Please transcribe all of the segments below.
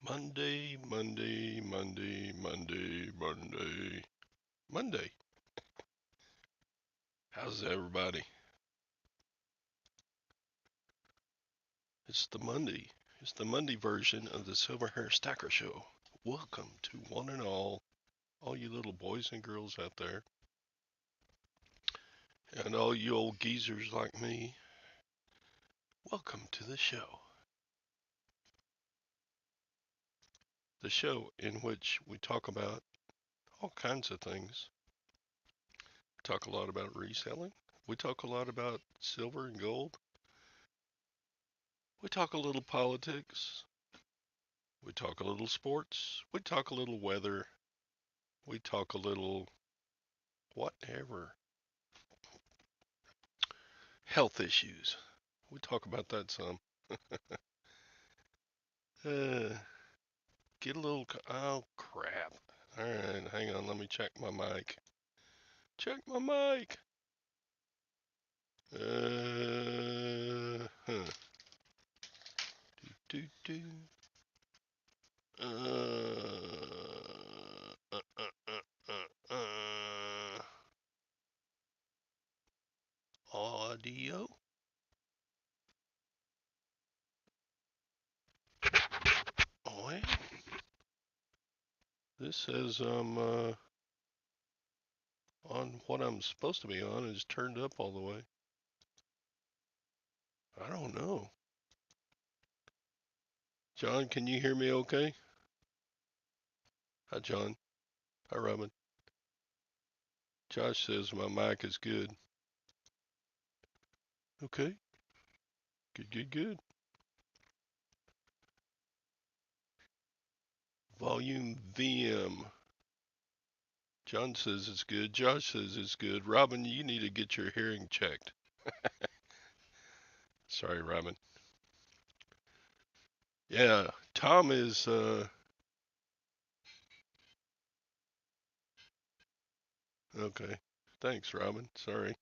Monday, Monday, Monday, Monday, Monday, Monday. How's everybody? It's the Monday. It's the Monday version of the Silverhairstacker show. Welcome to one and all you little boys and girls out there, and all you old geezers like me. Welcome to the show. The show in which we talk about all kinds of things. We talk a lot about reselling. We talk a lot about silver and gold. We talk a little politics. We talk a little sports. We talk a little weather. We talk a little whatever. Health issues. We talk about that some. Uh, get a little. Oh, crap. All right, hang on. Let me check my mic. Check my mic. Huh. Do, do, do. Uh, uh, audio. Oh, yeah. This says on what I'm supposed to be on is turned up all the way. I don't know. John, can you hear me okay? Hi, John. Hi, Robin. Josh says my mic is good. Okay. Good, good, good. Volume VM. John says it's good. Josh says it's good. Robin, you need to get your hearing checked. Sorry, Robin. Yeah, Tom is, okay. Thanks, Robin. Sorry.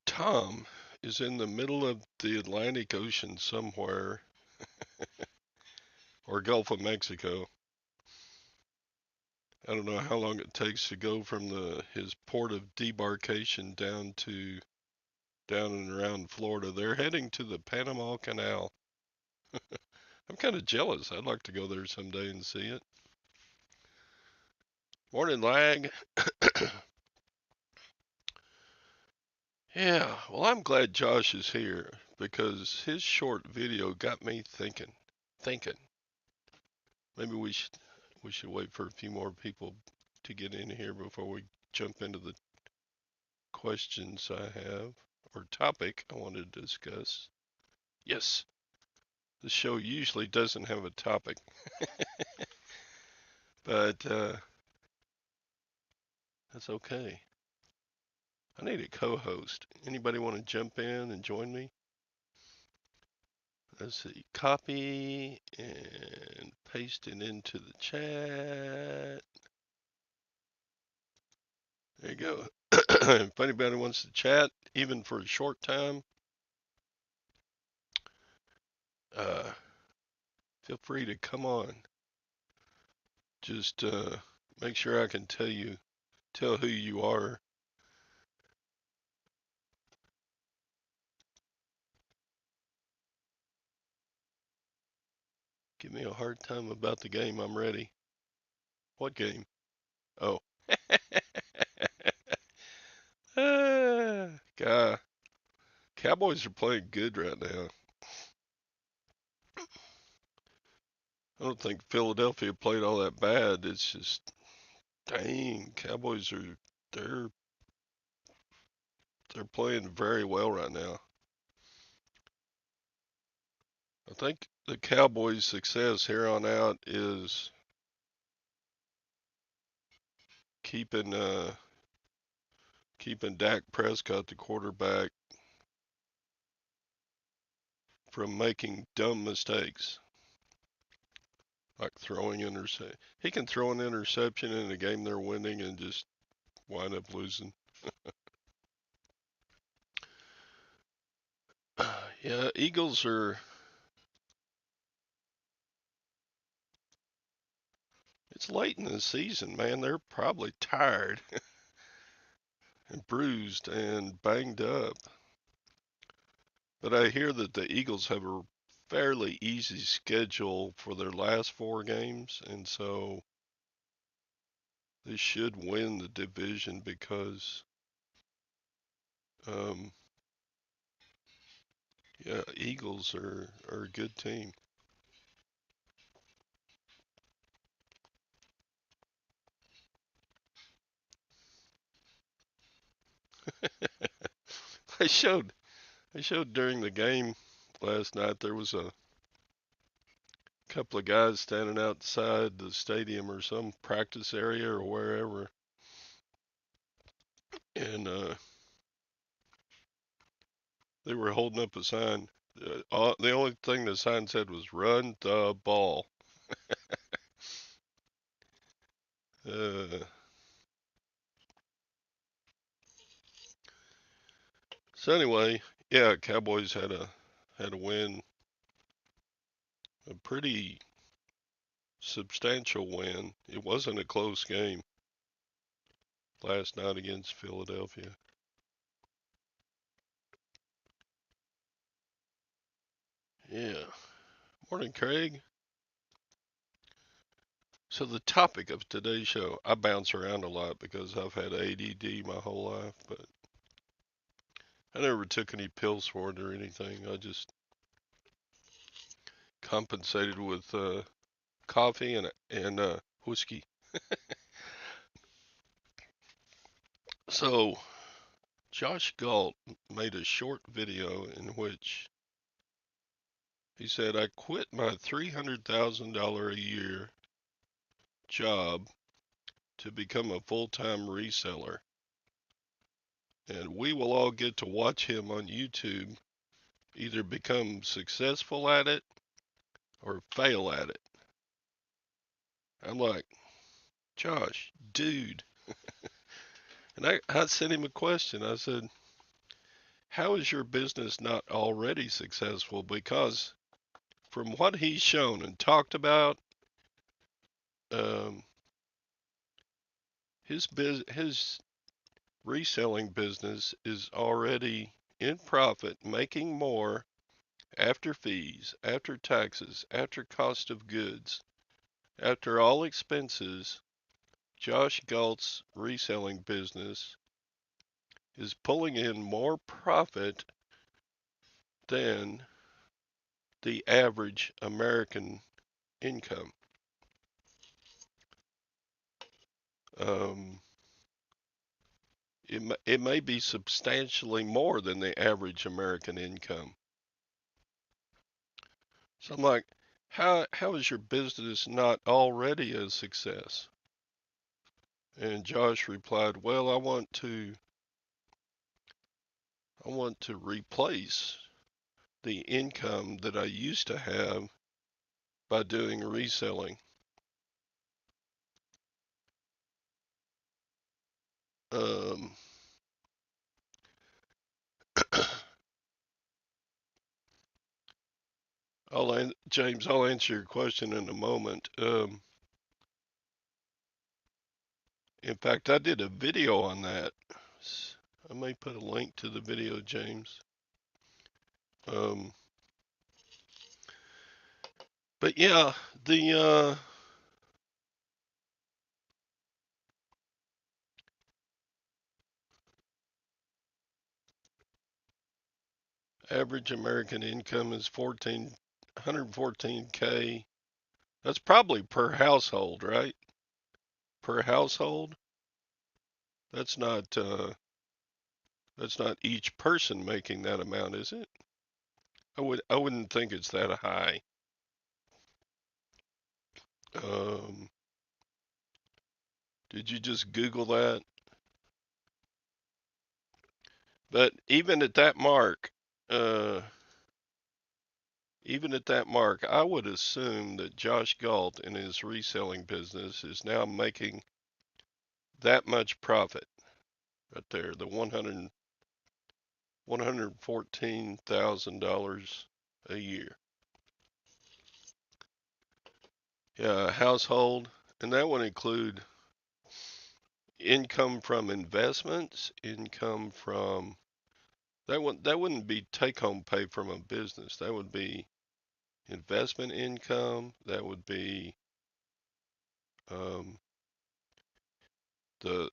Tom is in the middle of the Atlantic Ocean somewhere, or Gulf of Mexico. I don't know how long it takes to go from his port of debarkation down and around Florida. They're heading to the Panama Canal. I'm kind of jealous. I'd like to go there someday and see it. Morning, lag. Yeah, well, I'm glad Josh is here because his short video got me thinking. Thinking. Maybe we should wait for a few more people to get in here before we jump into the questions I have or topic I want to discuss. Yes, the show usually doesn't have a topic, but that's okay. I need a co-host. Anybody want to jump in and join me? Let's see. Copy and paste it into the chat. There you go. If anybody wants to chat, even for a short time, uh, feel free to come on. Just make sure I can tell who you are. Give me a hard time about the game. I'm ready. What game? Oh. God, Cowboys are playing good right now. I don't think Philadelphia played all that bad. It's just, dang, Cowboys are they're they're playing very well right now. I think the Cowboys' success here on out is keeping keeping Dak Prescott, the quarterback, from making dumb mistakes like throwing intercept. He can throw an interception in a game they're winning and just wind up losing. Yeah, Eagles are It's late in the season, man. They're probably tired and bruised and banged up. But I hear that the Eagles have a fairly easy schedule for their last 4 games, and so they should win the division because, um, yeah, Eagles are a good team. I showed I showed during the game last night there was a couple of guys standing outside the stadium or some practice area or wherever, and they were holding up a sign. The only thing the sign said was "Run the ball." Uh, so anyway, yeah, Cowboys had a win, a pretty substantial win. It wasn't a close game last night against Philadelphia. Yeah. Morning, Craig. So the topic of today's show, I bounce around a lot because I've had ADD my whole life, but I never took any pills for it or anything. I just compensated with coffee and whiskey. So Josh Galt made a short video in which he said, "I quit my $300,000 a year job to become a full-time reseller, and we will all get to watch him on YouTube either become successful at it or fail at it." I'm like, Josh, dude. And I sent him a question. I said, how is your business not already successful? Because from what he's shown and talked about, um, his reselling business is already in profit, making more after fees, after taxes, after cost of goods, after all expenses. Josh Galt's reselling business is pulling in more profit than the average American income. Um, it may be substantially more than the average American income. So I'm like, how is your business not already a success? And Josh replied, well, I want to replace the income that I used to have by doing reselling. Um, James, I'll answer your question in a moment. In fact, I did a video on that. I may put a link to the video, James. Um, but yeah, the average American income is 114K. That's probably per household, right? Per household. That's not uh, that's not each person making that amount, is it? I wouldn't think it's that high. Um, did you just Google that? But uh, even at that mark, I would assume that Josh Galt in his reselling business is now making that much profit right there, the $114,000 a year. Yeah, household. And that would include income from investments, income from that wouldn't be take home pay from a business. That would be investment income. That would be um, the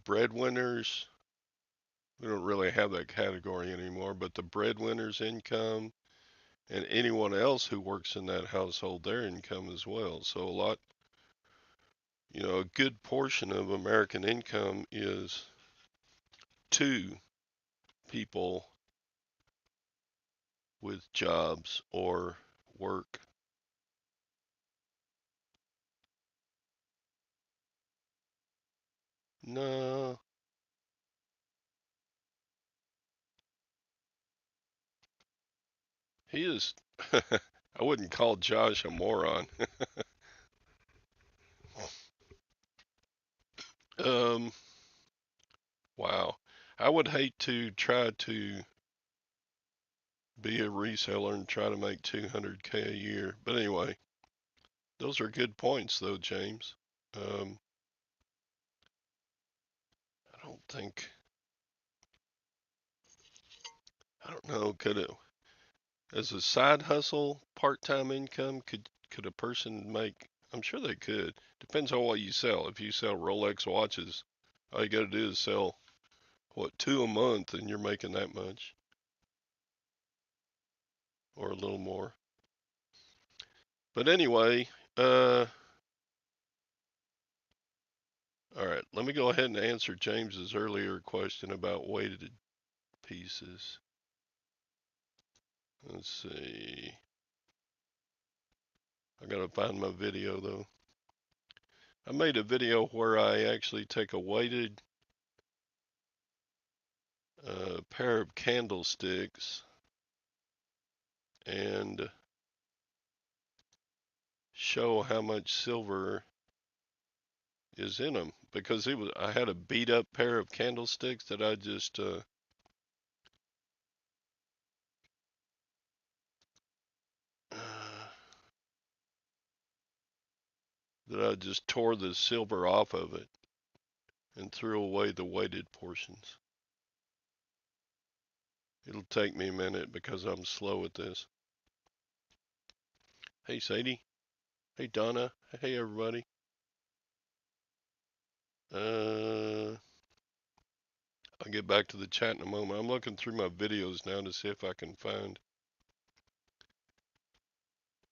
breadwinners. We don't really have that category anymore, but the breadwinner's income and anyone else who works in that household, their income as well. So a lot, a good portion of American income is to people with jobs or work. No, he is. I wouldn't call Josh a moron. um, wow. I would hate to try to be a reseller and try to make 200K a year. But anyway, those are good points, though, James. Um, I don't think, I don't know, could it, as a side hustle, part-time income, could a person make? I'm sure they could. Depends on what you sell. If you sell Rolex watches, all you got to do is sell what, two a month, and you're making that much or a little more. But anyway, all right. Let me go ahead and answer James's earlier question about weighted pieces. Let's see. I gotta find my video though. I made a video where I actually take a weighted pair of candlesticks and show how much silver is in them because I had a beat up pair of candlesticks that I just tore the silver off of it and threw away the weighted portions. It'll take me a minute because I'm slow at this. Hey Sadie. Hey Donna. Hey everybody. I'll get back to the chat in a moment. I'm looking through my videos now to see if I can find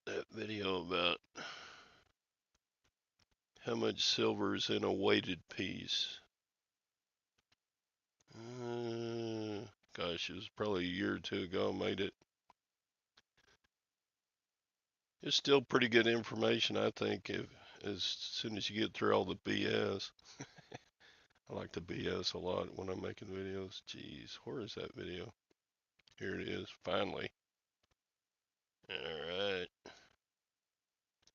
that video about how much silver is in a weighted piece. Gosh, it was probably a year or two ago I made it. It's still pretty good information, I think, as soon as you get through all the BS. I like the BS a lot when I'm making videos. Jeez, where is that video? Here it is, finally. All right.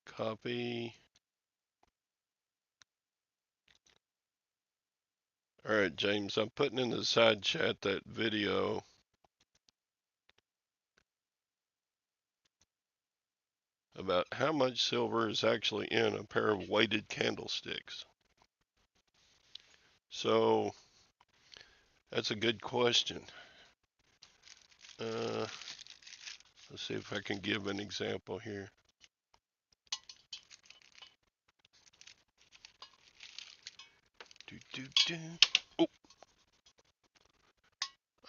Copy. All right, James, I'm putting in the side chat that video about how much silver is actually in a pair of weighted candlesticks. So that's a good question. Let's see if I can give an example here. Oh,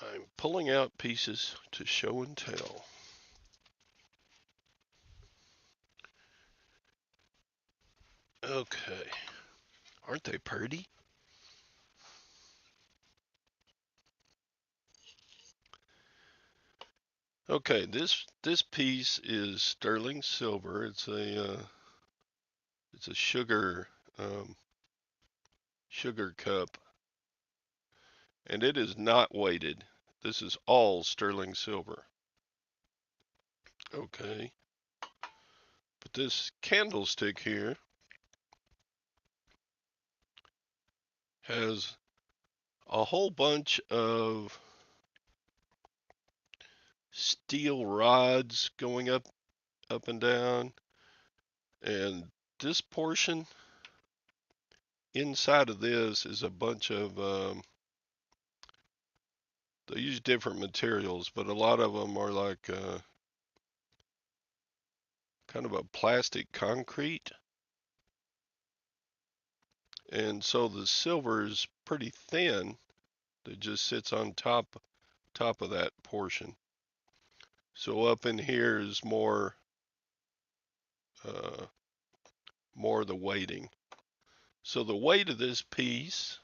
I'm pulling out pieces to show and tell. Okay, aren't they pretty? Okay, this piece is sterling silver. It's a sugar cup, and it is not weighted. This is all sterling silver. Okay, but this candlestick here has a whole bunch of steel rods going up and down, and this portion inside of this is a bunch of, they use different materials, but a lot of them are like kind of a plastic concrete. And so the silver is pretty thin that just sits on top of that portion. So up in here is more of the weighting. So the weight of this piece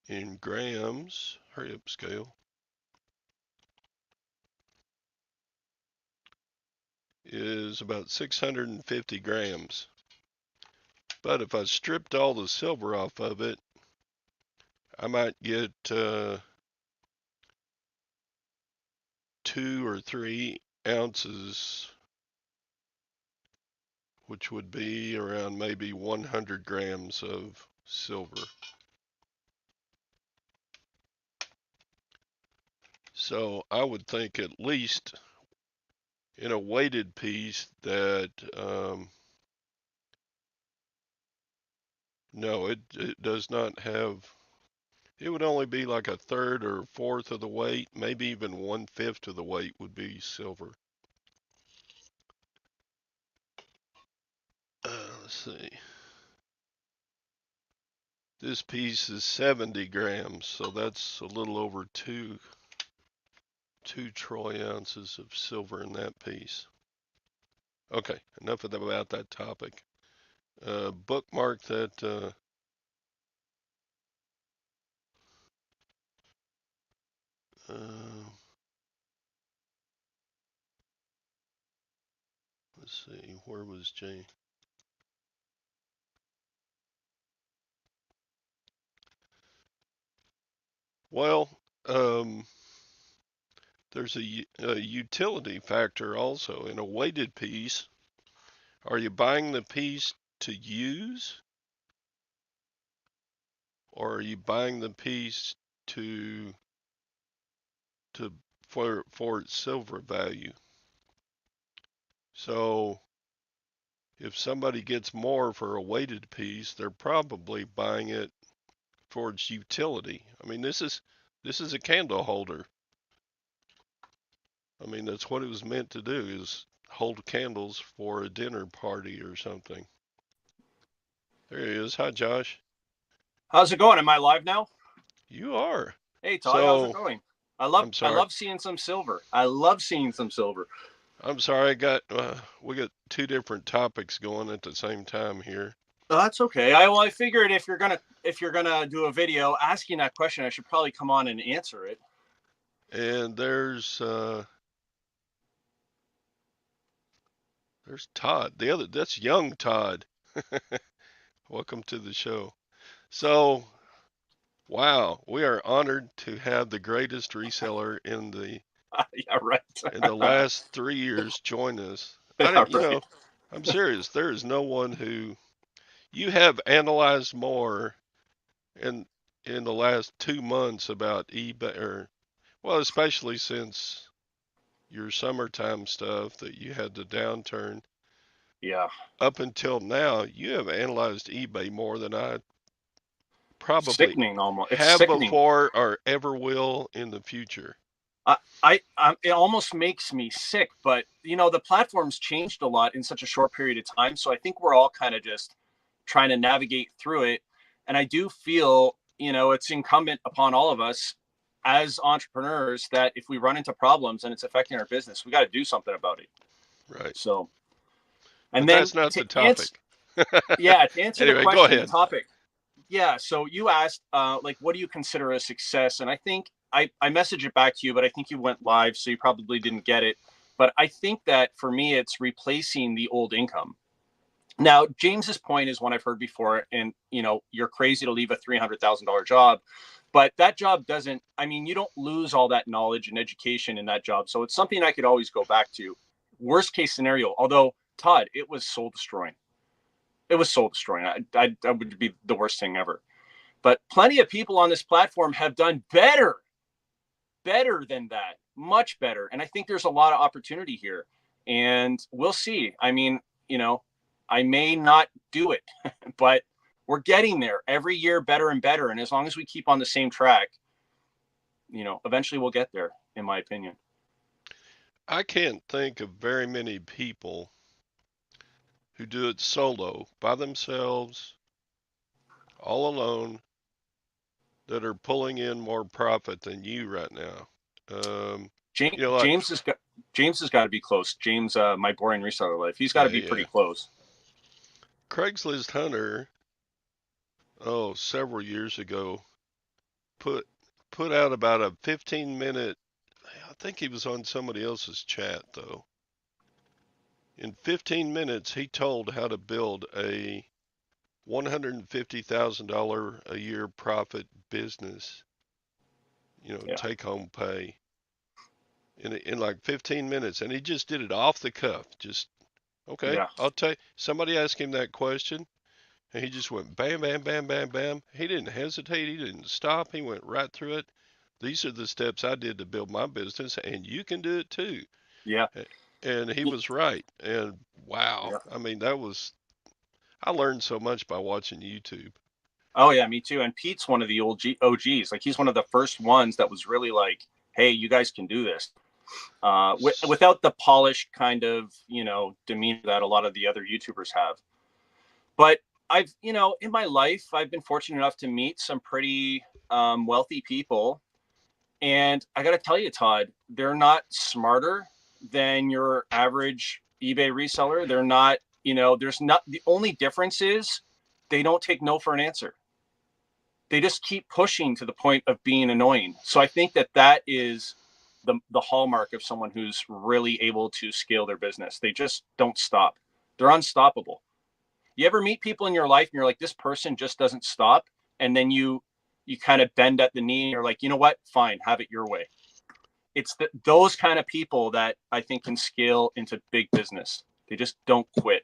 in grams, hurry up scale, is about 650 grams. But if I stripped all the silver off of it, I might get 2 or 3 ounces, which would be around maybe 100 grams of silver. So I would think at least in a weighted piece that, no, it does not have, it would only be like a third or fourth of the weight, maybe even 1/5 of the weight would be silver. Let's see. This piece is 70 grams, so that's a little over 2 troy ounces of silver in that piece. Okay, enough about that topic. Bookmark that. Let's see, where was Jane? Well, there's a utility factor also in a weighted piece. Are you buying the piece to use, or are you buying the piece to for its silver value? So if somebody gets more for a weighted piece, they're probably buying it for its utility. I mean, this is a candle holder. I mean, that's what it was meant to do, is hold candles for a dinner party or something. There he is. Hi, Josh. How's it going? Am I live now? You are. Hey Todd, how's it So, going? I'm I sorry. love seeing some silver. I love seeing some silver. I'm sorry. We got 2 different topics going at the same time here. That's okay. I figured if you're gonna do a video asking that question, I should probably come on and answer it. And there's Todd. That's young Todd. Welcome to the show. So, wow, we are honored to have the greatest reseller Yeah, right. in the last 3 years join us. I Yeah, didn't, right. I'm serious. There is no one who you have analyzed more in the last 2 months about eBay, or well, especially since your summertime stuff that you had the downturn. Yeah. Up until now, you have analyzed eBay more than I probably Sickening almost. It's have sickening. before or ever will in the future. It almost makes me sick, but the platform's changed a lot in such a short period of time. So I think we're all kind of just trying to navigate through it. And I do feel, it's incumbent upon all of us as entrepreneurs that if we run into problems and it's affecting our business, we got to do something about it. Right. So, and But then that's not the topic. to answer the Anyway, go question, the ahead. topic. Yeah. So you asked, like, what do you consider a success? And I think I messaged it back to you, but I think you went live, so you probably didn't get it. But I think that for me, it's replacing the old income. Now, James's point is one I've heard before, and you're crazy to leave a $300,000 job, but that job doesn't. I mean, you don't lose all that knowledge and education in that job, so it's something I could always go back to. Worst case scenario, although Todd, it was soul destroying. It was soul destroying. I would be the worst thing ever. But plenty of people on this platform have done better than that. much better. And I think there's a lot of opportunity here, and we'll see. I mean, I may not do it, but we're getting there every year, better and better. And as long as we keep on the same track, eventually we'll get there, in my opinion. I can't think of very many people who do it solo, by themselves, all alone, that are pulling in more profit than you right now. Um, James, you know, like, James has got to be close. James, my boring reseller life, he's got to yeah, be pretty yeah. close. Craigslist Hunter, oh, several years ago, put put out about a 15-minute. I think he was on somebody else's chat though. In 15 minutes, he told how to build a $150,000 a year profit business. Yeah, Take home pay in like 15 minutes, and he just did it off the cuff. Just okay. yeah, I'll tell you. Somebody asked him that question, and he just went bam, bam, bam, bam, bam. He didn't hesitate. He didn't stop. He went right through it. These are the steps I did to build my business, and you can do it too. yeah, And he was right. And wow, yeah. I mean, I learned so much by watching YouTube. Oh yeah, me too. And Pete's one of the old OGs. Like he's one of the first ones that was really like, "Hey, you guys can do this," without the polished kind of demeanor that a lot of the other YouTubers have. But I've in my life I've been fortunate enough to meet some pretty wealthy people, and I got to tell you, Todd, they're not smarter than your average eBay reseller. They're not. There's not. The only difference is they don't take no for an answer. They just keep pushing to the point of being annoying. So I think that is the hallmark of someone who's really able to scale their business. They just don't stop. They're unstoppable. You ever meet people in your life and you're like, this person just doesn't stop, and then you kind of bend at the knee and you're like, you know what? Fine, have it your way. It's those kind of people that I think can scale into big business. They just don't quit.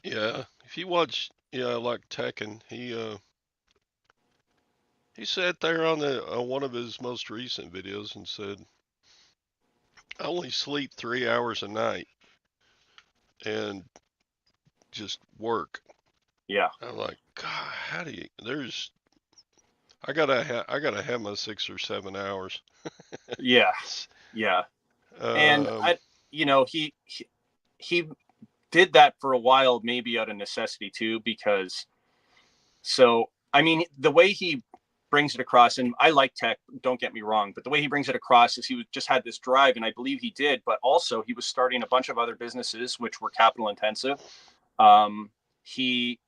Yeah, if you watch, yeah, like Tekken, he sat there on the one of his most recent videos and said, "I only sleep 3 hours a night and just work." Yeah, I'm like, God, how do you? I gotta have my 6 or 7 hours. yeah, yeah. And Um, he did that for a while, maybe out of necessity too, because so I mean the way he brings it across, and I like tech, don't get me wrong, but the way he brings it across is just had this drive, and I believe he did, but also he was starting a bunch of other businesses which were capital intensive. He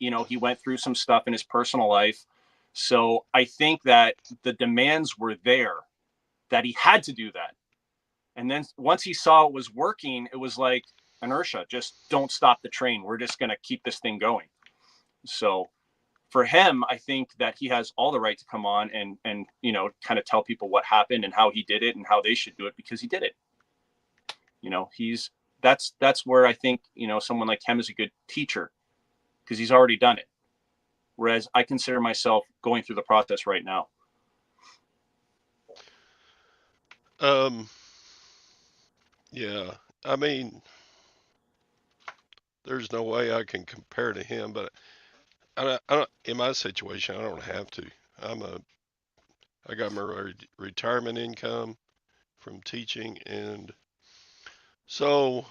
went through some stuff in his personal life, so I think that the demands were there, that he had to do that. And then once he saw it was working, it was like inertia. Just don't stop the train. We're just going to keep this thing going. So for him, I think that he has all the right to come on and kind of tell people what happened and how he did it and how they should do it, because he did it. He's that's where I think someone like him is a good teacher, because he's already done it. Whereas I consider myself going through the process right now. um, yeah, I mean, there's no way I can compare to him, but in my situation, I don't have to. I'm a, I got my retirement income from teaching, and so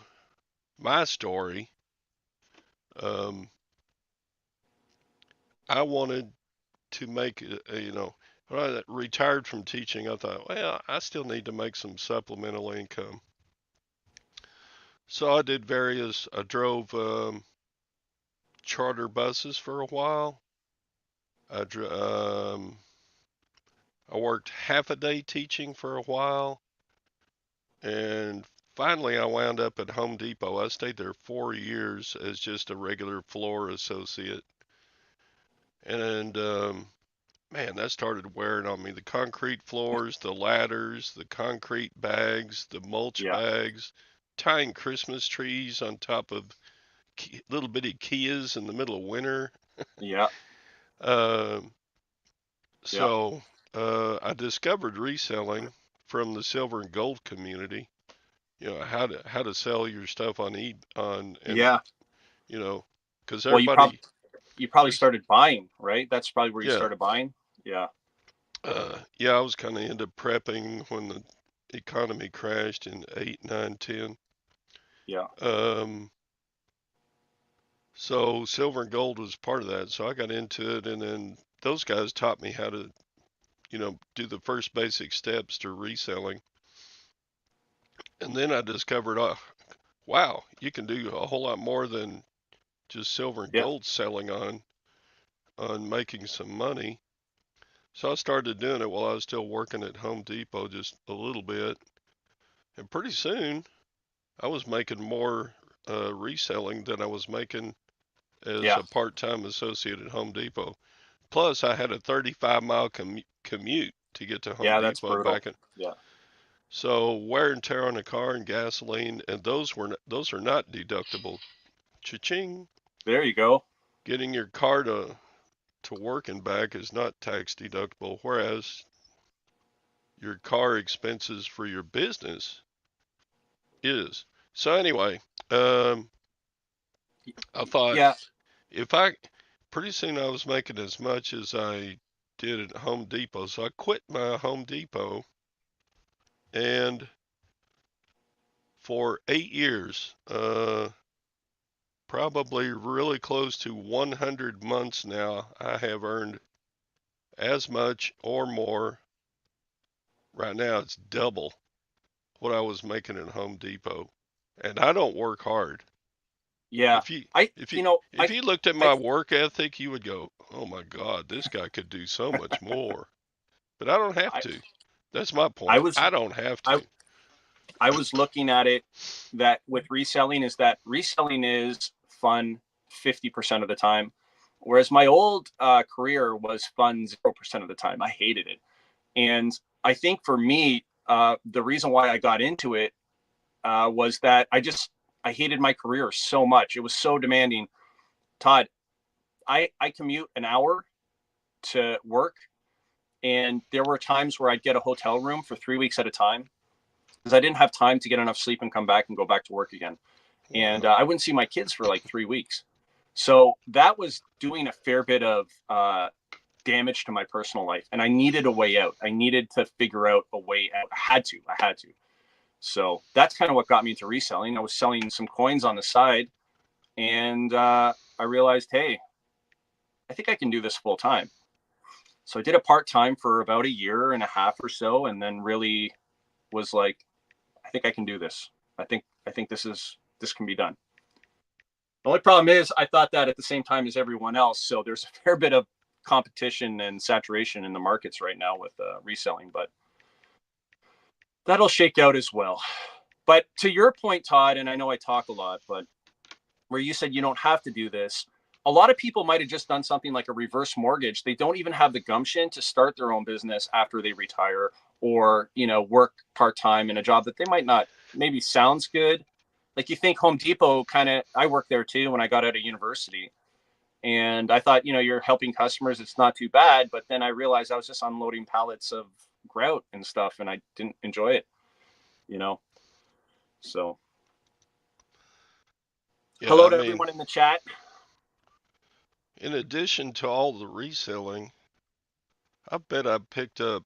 my story, um, I wanted to make it, when I retired from teaching, I thought, well, I still need to make some supplemental income. So I drove charter buses for a while. I, I worked half a day teaching for a while, and finally I wound up at Home Depot. I stayed there 4 years as just a regular floor associate. And man, that started wearing on me. The concrete floors, the ladders, the concrete bags, the mulch Yeah, bags, tying Christmas trees on top of little bitty Kias in the middle of winter. yeah, Um, yeah, so I discovered reselling from the silver and gold community. You know how to sell your stuff on and Yeah. you know, because Well, everybody you probably there's started buying, right? That's probably where you yeah started buying. Yeah. yeah, I was kind of into prepping when the economy crashed in 8, 9, 10. Yeah. Um, so silver and gold was part of that. So I got into it, and then those guys taught me how to, do the first basic steps to reselling. And then I discovered, wow, you can do a whole lot more than just silver and Yeah. gold selling on making some money. So I started doing it while I was still working at Home Depot just a little bit. And pretty soon I was making more reselling than I was making as Yeah. a part-time associate at Home Depot. Plus, I had a 35-mile commute to get to Home Yeah. That's Depot brutal. back in. Yeah. So wear and tear on a car and gasoline, and those are not deductible. Cha-ching! There you go. Getting your car to work and back is not tax deductible, whereas your car expenses for your business is. So anyway, um, I thought Yeah. if I pretty soon I was making as much as I did at Home Depot, so I quit my Home Depot, and for 8 years, probably really close to 100 months now, I have earned as much or more. Right now, it's double what I was making at Home Depot, and I don't work hard. Yeah. If you I, if you you know, if you looked at I, my work ethic, you would go, "Oh my God, this guy could do so much more." But I don't have I, to. That's my I point. was, I don't have I, to. I was looking at it that with reselling is that reselling is fun 50% of the time. Whereas my old career was fun 0% of the time. I hated it. And I think for me, the reason why I got into it was that I hated my career so much. It was so demanding. Todd, I commute an hour to work, and there were times where I'd get a hotel room for 3 weeks at a time because I didn't have time to get enough sleep and come back and go back to work again. And Wow. I wouldn't see my kids for like 3 weeks. So that was doing a fair bit of damage to my personal life, and I needed a way out. I needed to figure out a way out. I had to. So that's kind of what got me into reselling. I was selling some coins on the side, and I realized, hey, I think I can do this full time. So I did it part time for about a year and a half or so, and then really was like, I think I can do this. I think this can be done. The only problem is I thought that at the same time as everyone else. So there's a fair bit of competition and saturation in the markets right now with reselling, but that'll shake out as well. But to your point, Todd, and I know I talk a lot, but where you said you don't have to do this, a lot of people might have just done something like a reverse mortgage. They don't even have the gumption to start their own business after they retire, or work part-time in a job that they might not, maybe sounds good. Like, you think Home Depot, kind of, I worked there too when I got out of university, and I thought, you're helping customers, it's not too bad. But then I realized I was just unloading pallets of grout and stuff, and I didn't enjoy it, you know so Yeah, hello I to mean, everyone in the chat. in addition to all the reselling, I bet I picked up,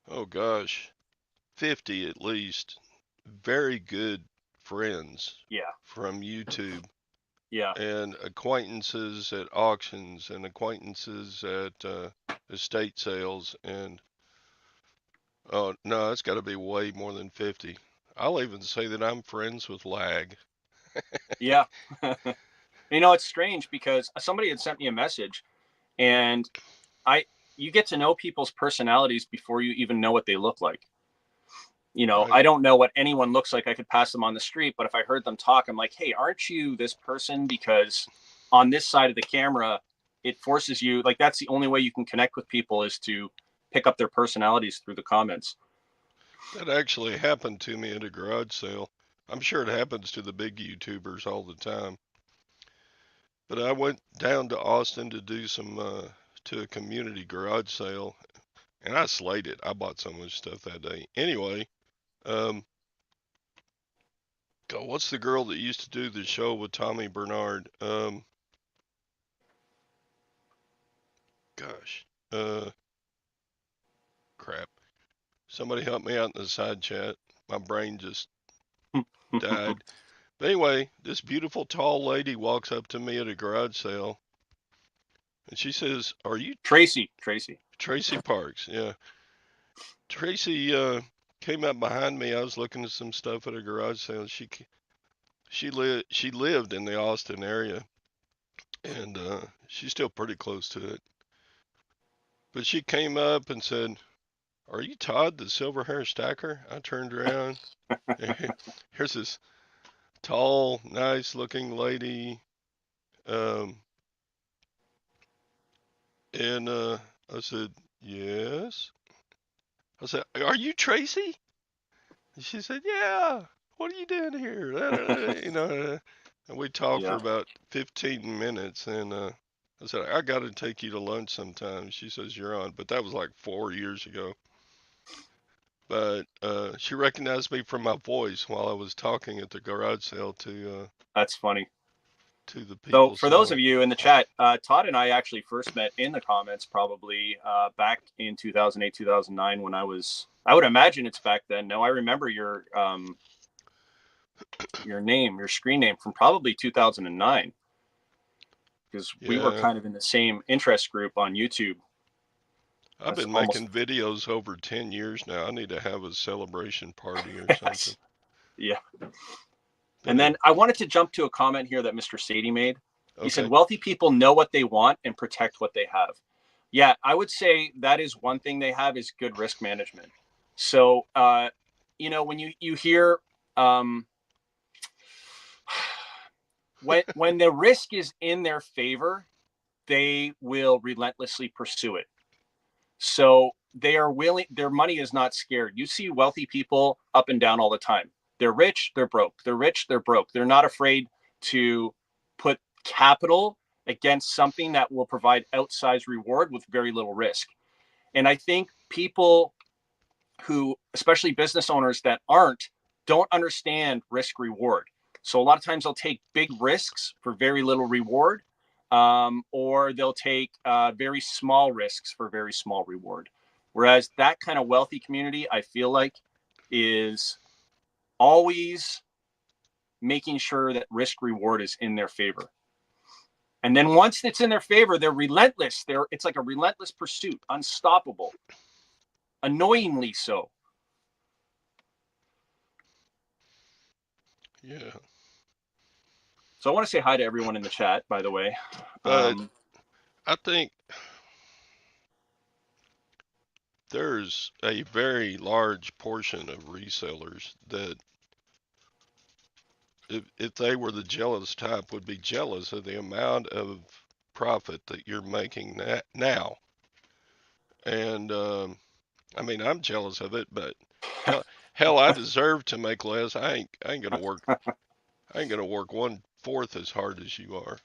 oh gosh, 50 at least very good friends Yeah. from YouTube Yeah. and acquaintances at auctions and acquaintances at estate sales. And oh, no, it's got to be way more than 50. I'll even say that I'm friends with Lag. Yeah. It's strange because somebody had sent me a message, and I you get to know people's personalities before you even know what they look like. Right. I don't know what anyone looks like. I could pass them on the street, but if I heard them talk, I'm like, "Hey, aren't you this person?" Because on this side of the camera, it forces you, like, that's the only way you can connect with people, is to pick up their personalities through the comments. That actually happened to me at a garage sale. I'm sure it happens to the big YouTubers all the time. But I went down to Austin to do to a community garage sale, and I slayed it. I bought so much stuff that day. Anyway, um, God, what's the girl that used to do the show with Tommy Bernard? Gosh, crap. Somebody help me out in the side chat. My brain just died. But anyway, this beautiful tall lady walks up to me at a garage sale, and she says, "Are you Tracy? Tracy Parks?" Yeah. Tracy came up behind me. I was looking at some stuff at a garage sale. She lived in the Austin area, and she's still pretty close to it. But she came up and said, "Are you Todd, the Silverhairstacker?" I turned around. Here's this tall, nice-looking lady, um, and I said, "Yes." I said, "Are you Tracy?" And she said, "Yeah. What are you doing here?" And we talked for Yeah. about 15 minutes, and I said, "I got to take you to lunch sometime." She says, "You're on," but that was like 4 years ago. But she recognized me from my voice while I was talking at the garage sale That's funny. to the So people for those of selling. you in the chat, Todd and I actually first met in the comments probably back in 2008, 2009 when I would imagine it's back then. No, I remember your name, your screen name from probably 2009 because we were Yeah, kind of in the same interest group on YouTube. I've That's been almost, making videos over 10 years now. I need to have a celebration party or something. yeah. But And then I wanted to jump to a comment here that Mr. Sadie made. He said, okay. wealthy people know what they want and protect what they have. Yeah, I would say that is one thing they have is good risk management. So, when you hear when the risk is in their favor, they will relentlessly pursue it. So they are willing, their money is not scared. You see wealthy people up and down all the time. They're rich, they're broke. They're rich, they're broke. They're not afraid to put capital against something that will provide outsized reward with very little risk. And I think people who, especially business owners that don't understand risk reward. So a lot of times they'll take big risks for very little reward, or they'll take very small risks for very small reward. Whereas that kind of wealthy community, I feel like, is always making sure that risk reward is in their favor. And then once it's in their favor, they're relentless. It's like a relentless pursuit, unstoppable, annoyingly so. Yeah. So I want to say hi to everyone in the chat, by the way. But I think there's a very large portion of resellers that if they were the jealous type would be jealous of the amount of profit that you're making now. And I mean, I'm jealous of it, but hell, hell, I deserve to make less. I ain't gonna work. I ain't gonna work 1/4 as hard as you are.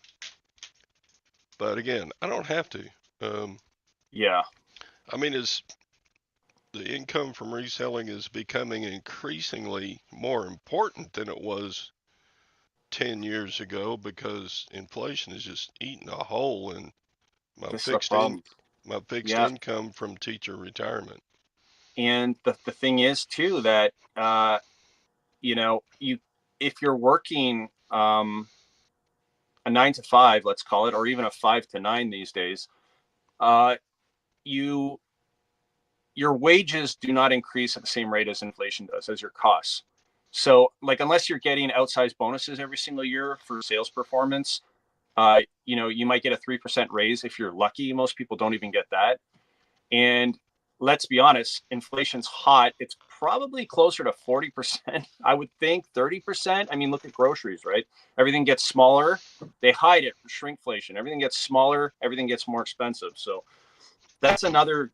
But again, I don't have to. Um, Yeah. I mean, as the income from reselling is becoming increasingly more important than it was 10 years ago because inflation is just eating a hole in my This is a fixed in problem. my fixed Yeah. income from teacher retirement. And the thing is too that you if you're working a 9 to 5, let's call it, or even a 5 to 9 these days, uh, you your wages do not increase at the same rate as inflation does, as your costs. So, like, unless you're getting outsized bonuses every single year for sales performance, you might get a 3% raise if you're lucky. Most people don't even get that. And let's be honest, inflation's hot. It's probably closer to 40%. I would think 30%. I mean, look at groceries, right? Everything gets smaller. They hide it for shrinkflation. Everything gets smaller. Everything gets more expensive. So that's another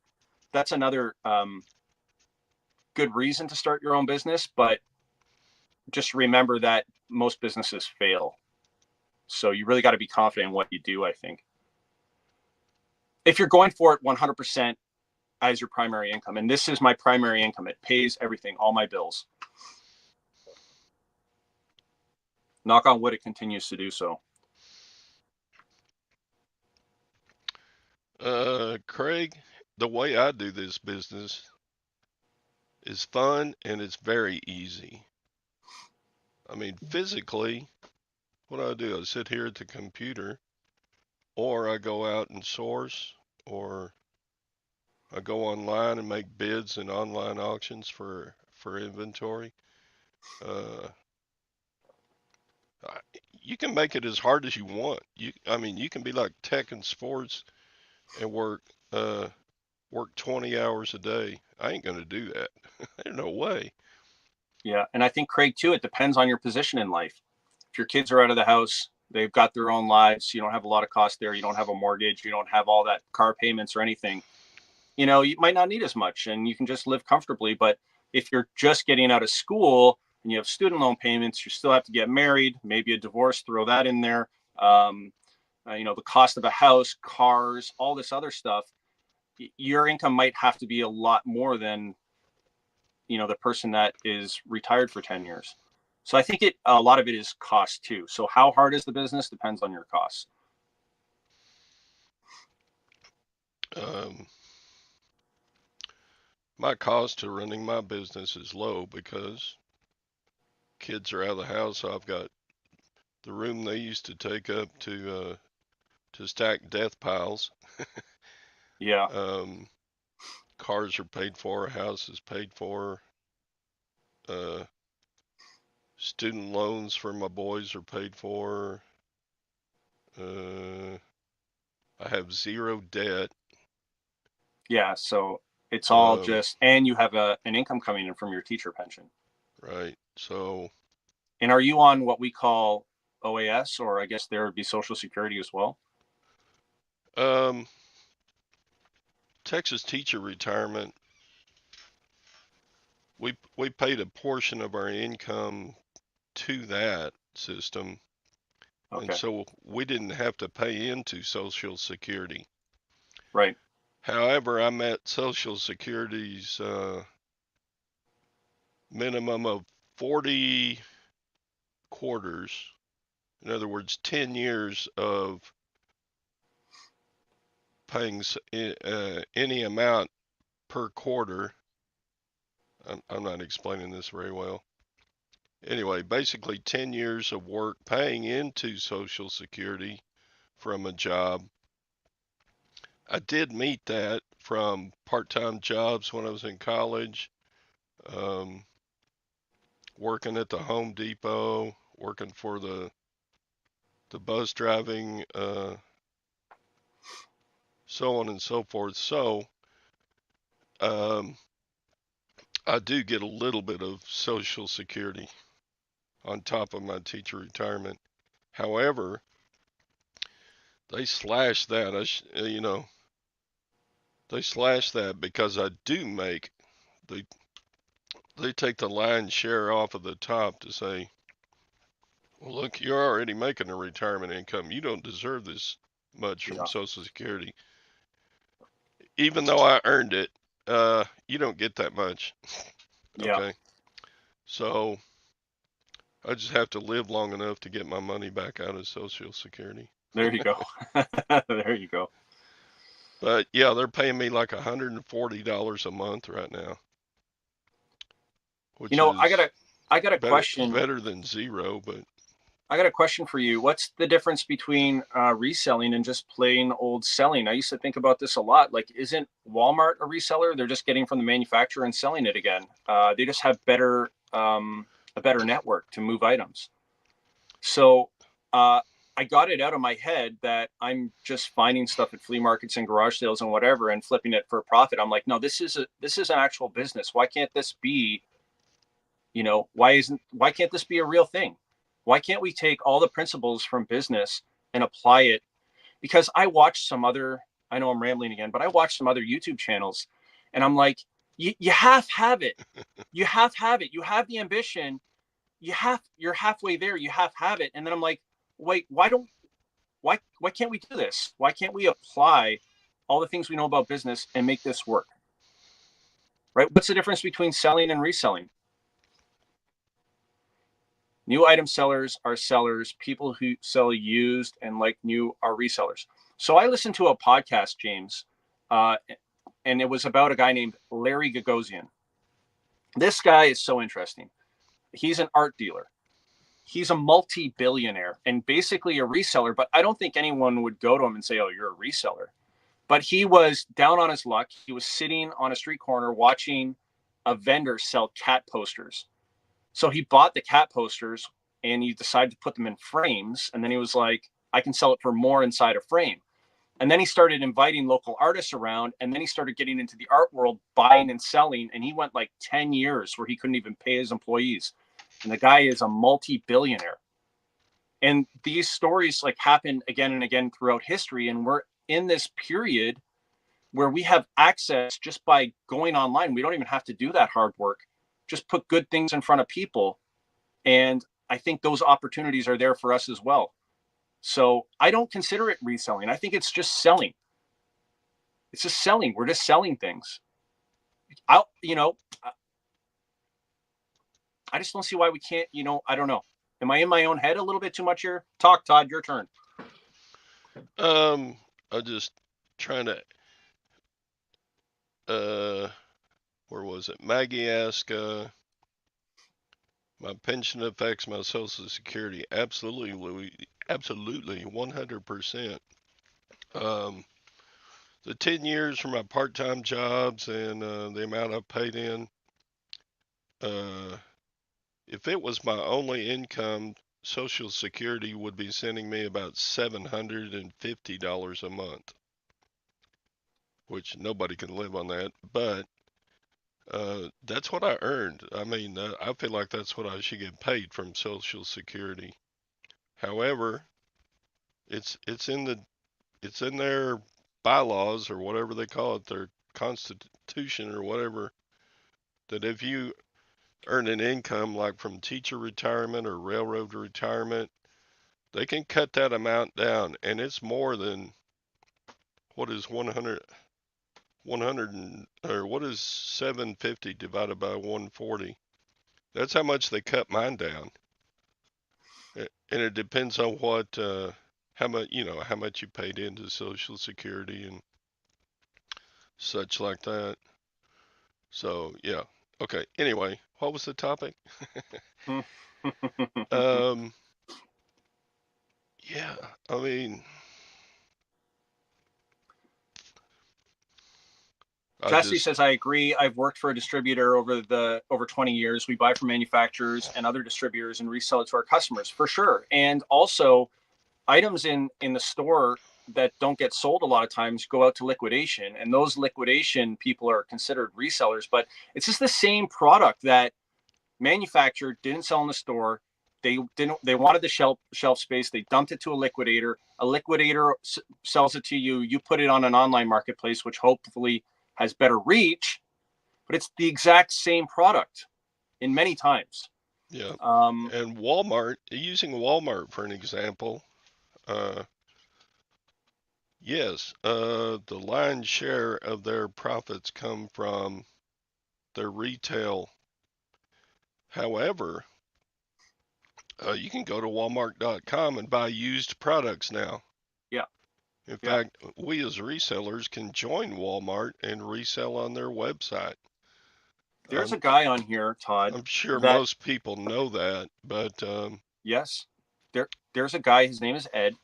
good reason to start your own business. But just remember that most businesses fail. So you really got to be confident in what you do, I think. If you're going for it 100%, as your primary income. And this is my primary income. It pays everything, all my bills. Knock on wood, it continues to do so. Craig, the way I do this business is fun and it's very easy. I mean, physically, what do, I sit here at the computer, or I go out and source, or I go online and make bids and online auctions for inventory. Uh, you can make it as hard as you want. I mean, you can be like tech and sports and uh, work 20 hours a day. I ain't gonna do that. There's no way. Yeah. And I think, Craig, too, it depends on your position in life. If your kids are out of the house, they've got their own lives, you don't have a lot of cost there, you don't have a mortgage, you don't have all that car payments or anything, you know, you might not need as much and you can just live comfortably. But if you're just getting out of school and you have student loan payments, you still have to get married, maybe a divorce, throw that in there. You know, the cost of a house, cars, all this other stuff, your income might have to be a lot more than, you know, the person that is retired for 10 years. So I think a lot of it is cost too. So how hard is the business depends on your costs. Um, my cost to running my business is low because kids are out of the house. So I've got the room they used to take up to stack death piles. Yeah. Cars are paid for, a house is paid for. Uh, Student loans for my boys are paid for. Uh, I have zero debt. Yeah. So it's all Um, just, and you have an income coming in from your teacher pension. right. So, And are you on what we call OAS, or I guess there would be Social Security as well? um, Texas teacher retirement, we paid a portion of our income to that system, and Okay. so we didn't have to pay into Social Security. Right. However, I met Social Security's minimum of 40 quarters. In other words, 10 years of paying any amount per quarter. I'm not explaining this very well. Anyway, basically 10 years of work paying into Social Security from a job. I did meet that from part-time jobs when I was in college, um, working at the Home Depot, working for the bus driving, so on and so forth. So um, I do get a little bit of Social Security on top of my teacher retirement. However, they slash that. They slash that because I do make they they take the lion's share off of the top to say, well, look, you're already making a retirement income. You don't deserve this much from Yeah. Social Security, even though I earned it. You don't get that much. Yeah. Okay, so I just have to live long enough to get my money back out of Social Security. There you go. There you go. But yeah, they're paying me like $140 a month right now, You which know, is I got a better question. better than zero. But I got a question for you. What's the difference between reselling and just plain old selling? I used to think about this a lot. Like, isn't Walmart a reseller? They're just getting from the manufacturer and selling it again. They just have a better network to move items. So I got it out of my head that I'm just finding stuff at flea markets and garage sales and whatever and flipping it for a profit. I'm like, no, this is an actual business. Why can't this be, you know, why can't this be a real thing? Why can't we take all the principles from business and apply it? Because I know I'm rambling again, but I watched some other YouTube channels and I'm like, you have it. You have it. You have the ambition. You're halfway there. You have it. And then I'm like, wait, why can't we do this? Why can't we apply all the things we know about business and make this work? right? What's the difference between selling and reselling? New item sellers are sellers. People who sell used and like new are resellers. So I listened to a podcast, James, uh, and it was about a guy named Larry Gagosian. This guy is so interesting. He's an art dealer. He's a multi-billionaire and basically a reseller, but I don't think anyone would go to him and say, "Oh, you're a reseller." But he was down on his luck. He was sitting on a street corner watching a vendor sell cat posters. So he bought the cat posters and he decided to put them in frames. And then he was like, I can sell it for more inside a frame. And then he started inviting local artists around. And then he started getting into the art world, buying and selling. And he went like 10 years where he couldn't even pay his employees. And the guy is a multi-billionaire. And these stories like happen again and again throughout history. And we're in this period where we have access just by going online. We don't even have to do that hard work. Just put good things in front of people. And I think those opportunities are there for us as well. So I don't consider it reselling. I think it's just selling. It's just selling. We're just selling things. I, you know, I just don't see why we can't, I don't know. Am I in my own head a little bit too much here? Talk, Todd, your turn. I'm just trying to, where was it? Maggie asked, my pension affects my Social Security. Absolutely, absolutely, 100%. Um, the 10 years for my part-time jobs and the amount I paid in, uh, if it was my only income, Social Security would be sending me about $750 a month, which nobody can live on that. But that's what I earned. I mean, I feel like that's what I should get paid from Social Security. However, it's in their bylaws or whatever they call it, their constitution or whatever, that if you earn an income like from teacher retirement or railroad retirement, they can cut that amount down, and it's more than what is 100 or what is 750 divided by 140. That's how much they cut mine down. And it depends on what how much how much you paid into Social Security and such like that. So yeah. Okay. Anyway, what was the topic? um. Yeah. I mean, I Jesse just says, I agree. I've worked for a distributor over 20 years. We buy from manufacturers and other distributors and resell it to our customers for sure. And also items in the store that don't get sold a lot of times go out to liquidation, and those liquidation people are considered resellers, but it's just the same product that manufacturer didn't sell in the store. They wanted the shelf space. They dumped it to a liquidator. A liquidator sells it to you. You put it on an online marketplace, which hopefully has better reach, but it's the exact same product in many times. yeah. um, And Walmart, using Walmart for an example, uh, yes, the lion's share of their profits come from their retail. However, you can go to Walmart.com and buy used products now. yeah, In yeah. fact, we as resellers can join Walmart and resell on their website. There's a I'm, guy on here, Todd, I'm sure that most people know that, but yes, there's a guy. His name is Ed.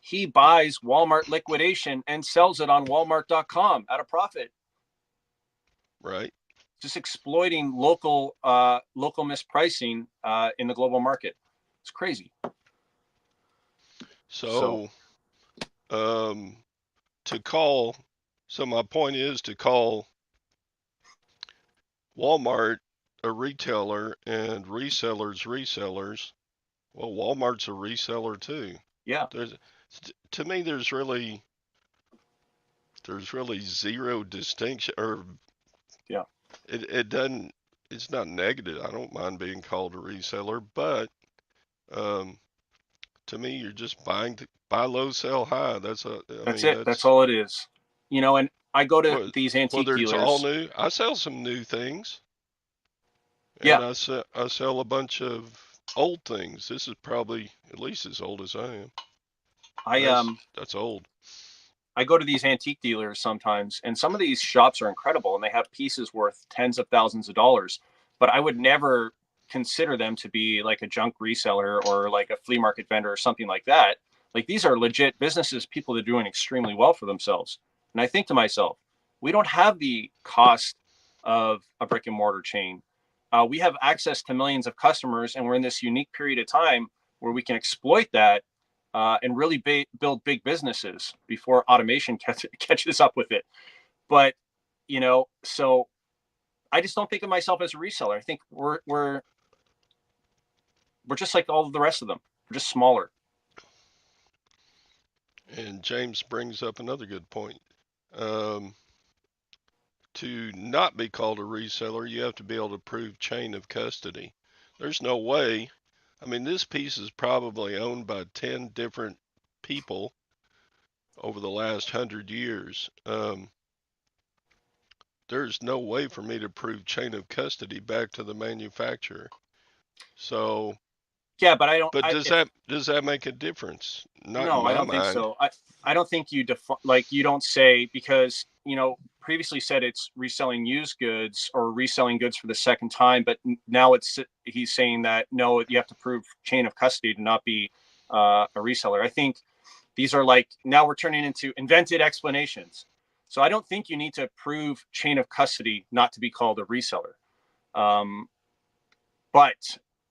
He buys Walmart liquidation and sells it on Walmart.com at a profit, right. just exploiting local mispricing in the global market. It's crazy. So So um, to call, so my point is to call Walmart a retailer and resellers. Well, Walmart's a reseller too. yeah, There's to me there's really zero distinction, or yeah. it doesn't, it's not negative. I don't mind being called a reseller, but um, to me, you're just buying buy low, sell high. That's a, I That's mean, it. That's that's all it is. And I go to these antique Whether it's all dealers. new, I sell some new things, Yeah, and I sell a bunch of old things. This is probably at least as old as I am. I That's old. I go to these antique dealers sometimes, and some of these shops are incredible, and they have pieces worth tens of thousands of dollars. But I would never consider them to be like a junk reseller or like a flea market vendor or something like that. Like these are legit businesses, people that are doing extremely well for themselves. And I think to myself, we don't have the cost of a brick and mortar chain. We have access to millions of customers, and we're in this unique period of time where we can exploit that and really build big businesses before automation catches up with it. But so I just don't think of myself as a reseller. I think we're just like all of the rest of them. We're just smaller. And James brings up another good point. Um, to not be called a reseller, you have to be able to prove chain of custody. There's no way. I mean, this piece is probably owned by 10 different people over the last 100 years. There's no way for me to prove chain of custody back to the manufacturer. So, Yeah, but I don't. but I does if that make a difference? Not in No, I my don't think mind. so. I don't think you like you don't say because previously said it's reselling used goods or reselling goods for the second time, but now he's saying that no, you have to prove chain of custody to not be a reseller. I think these are like now we're turning into invented explanations. So I don't think you need to prove chain of custody not to be called a reseller. Um, but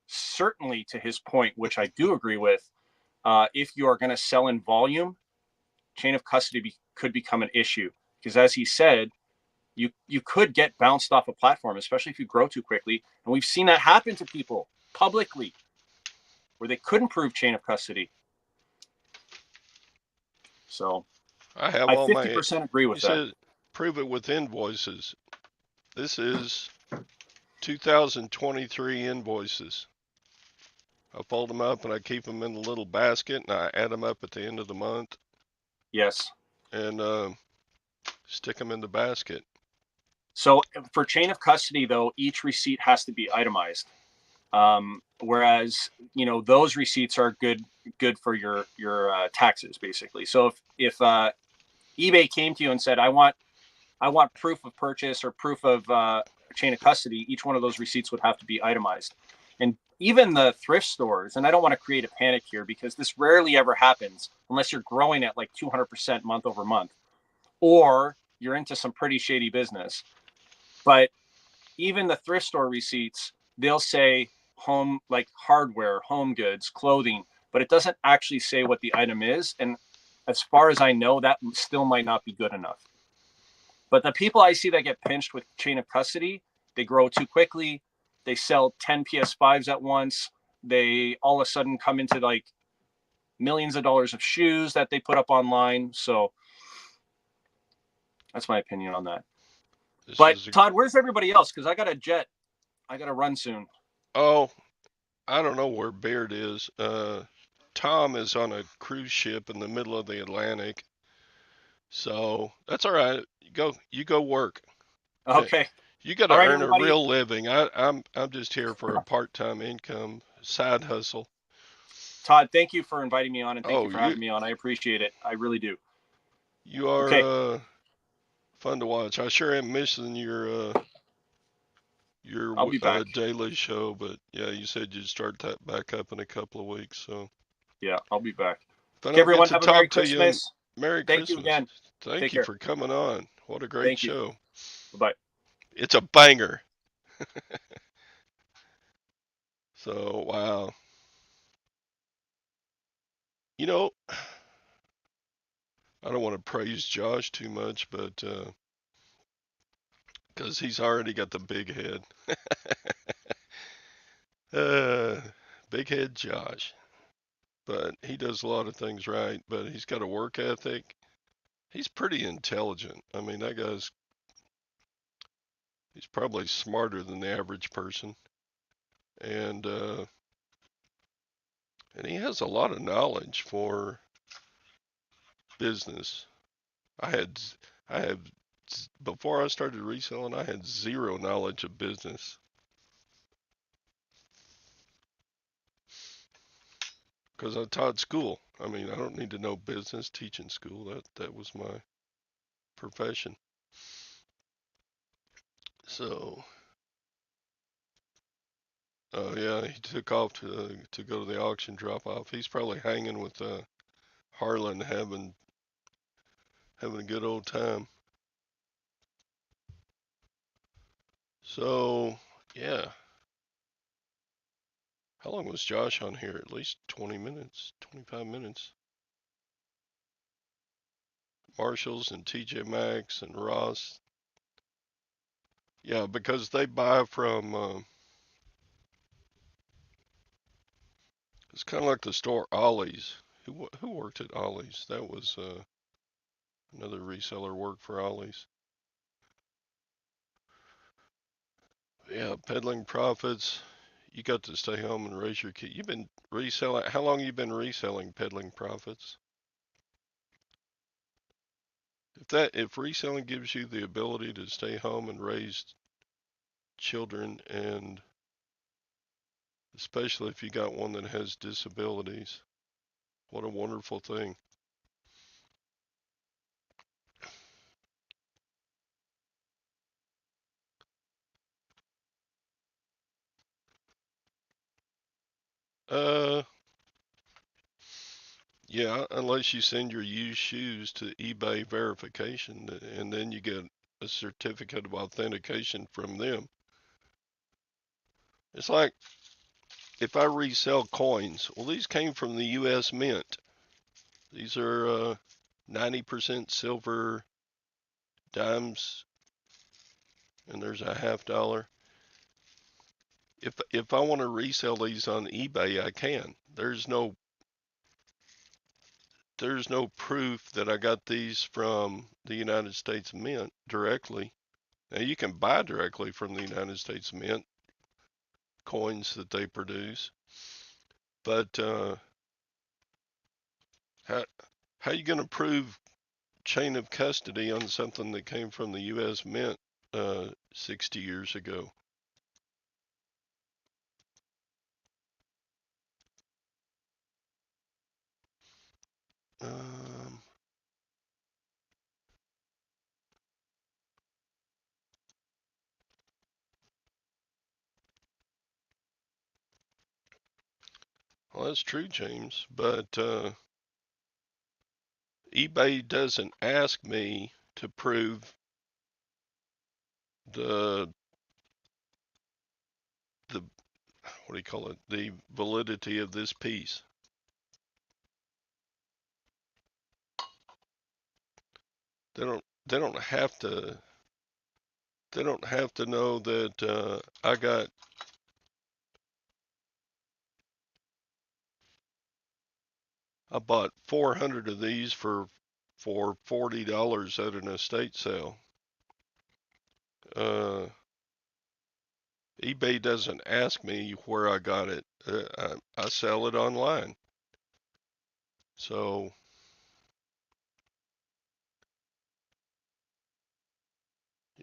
certainly to his point, which I do agree with, if you are going to sell in volume, chain of custody could become an issue because, as he said, you could get bounced off a platform, especially if you grow too quickly. And we've seen that happen to people publicly where they couldn't prove chain of custody. So I have I all my, 50% agree he with that. said, prove it with invoices. This is 2023 invoices. I fold them up and I keep them in a little basket and I add them up at the end of the month Yes. and stick them in the basket. So for chain of custody, though, each receipt has to be itemized. Whereas those receipts are good for your taxes basically. So if eBay came to you and said, I want proof of purchase or proof of chain of custody, each one of those receipts would have to be itemized. And even the thrift stores, and I don't want to create a panic here because this rarely ever happens unless you're growing at like 200% month over month, or you're into some pretty shady business. But even the thrift store receipts, they'll say home, like hardware, home goods, clothing, but it doesn't actually say what the item is. And as far as I know, that still might not be good enough. But the people I see that get pinched with chain of custody, they grow too quickly. They sell 10 PS5s at once. They all of a sudden come into like millions of dollars of shoes that they put up online. So that's my opinion on that. This But is a, Todd, where's everybody else? Because I got a jet. I got to run soon. oh, I don't know where Beard is. Tom is on a cruise ship in the middle of the Atlantic. So that's all right. You go work. Uh, Okay. You got All to right, earn a everybody. real living. I'm just here for a part-time income, side hustle. Todd, thank you for inviting me on and thank you Oh, for you having me on. I appreciate it. I really do. you are Okay. fun to watch. I sure am missing your I'll be back. daily show, but yeah, you said you'd start that back up in a couple of weeks. So Yeah, I'll be back. if I Okay, don't get everyone, to have a Merry talk to you, Christmas. Merry Thank you Christmas. again. Thank Take you care. for coming on. What a great Thank you. show. Bye-bye. It's a banger. So wow. You know, I don't want to praise Josh too much, but because he's already got the big head. uh, big head Josh. But he does a lot of things right. But he's got a work ethic. He's pretty intelligent. I mean, he's probably smarter than the average person, and and he has a lot of knowledge for business. I had I have before I started reselling, I had zero knowledge of business. Because I taught school. I mean, I don't need to know business teaching school. That was my profession. So, yeah, he took off to go to the auction drop off. He's probably hanging with Harlan, having a good old time. So, yeah. How long was Josh on here? At least 20 minutes, 25 minutes. Marshalls and TJ Maxx and Ross. Yeah, because they buy from, it's kind of like the store Ollie's. Who worked at Ollie's? That was another reseller worked for Ollie's. Yeah, peddling profits. You got to stay home and raise your kid. You've been reselling. How long you been reselling peddling profits? If reselling gives you the ability to stay home and raise children, and especially if you got one that has disabilities, what a wonderful thing. Uh, yeah, unless you send your used shoes to eBay verification, and then you get a certificate of authentication from them. It's like if I resell coins, well, these came from the U.S. Mint. These are 90% silver dimes, and there's a $50. If I want to resell these on eBay, I can. There's no proof that I got these from the United States Mint directly. Now you can buy directly from the United States Mint coins that they produce, but how are you going to prove chain of custody on something that came from the U.S. Mint 60 years ago? Um, well, that's true, James, but eBay doesn't ask me to prove the what do you call it? The validity of this piece. They don't have to know that I bought 400 of these for $40 at an estate sale. Uh, eBay doesn't ask me where I got it. I sell it online. So,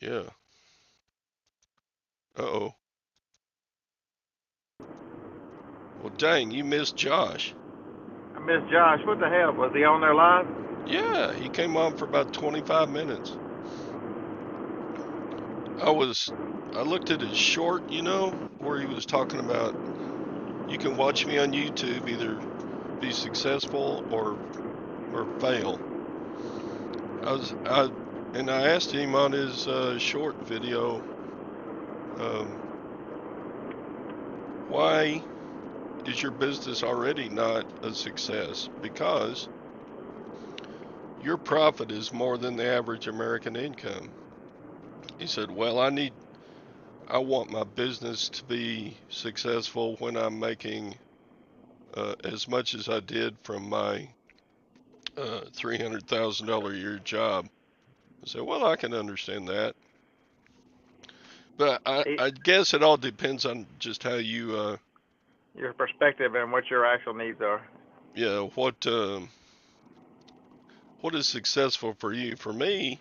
yeah. Uh-oh. Well, dang, you missed Josh. I missed Josh. What the hell? Was he on there live? Yeah, he came on for about 25 minutes. I looked at his short, where he was talking about you can watch me on YouTube, either be successful or fail. And I asked him on his short video, why is your business already not a success? Because your profit is more than the average American income. He said, well, I want my business to be successful when I'm making as much as I did from my $300,000 a year job. I said, well, I can understand that. But I guess it all depends on just how you your perspective and what your actual needs are. yeah, what is successful for you? For me,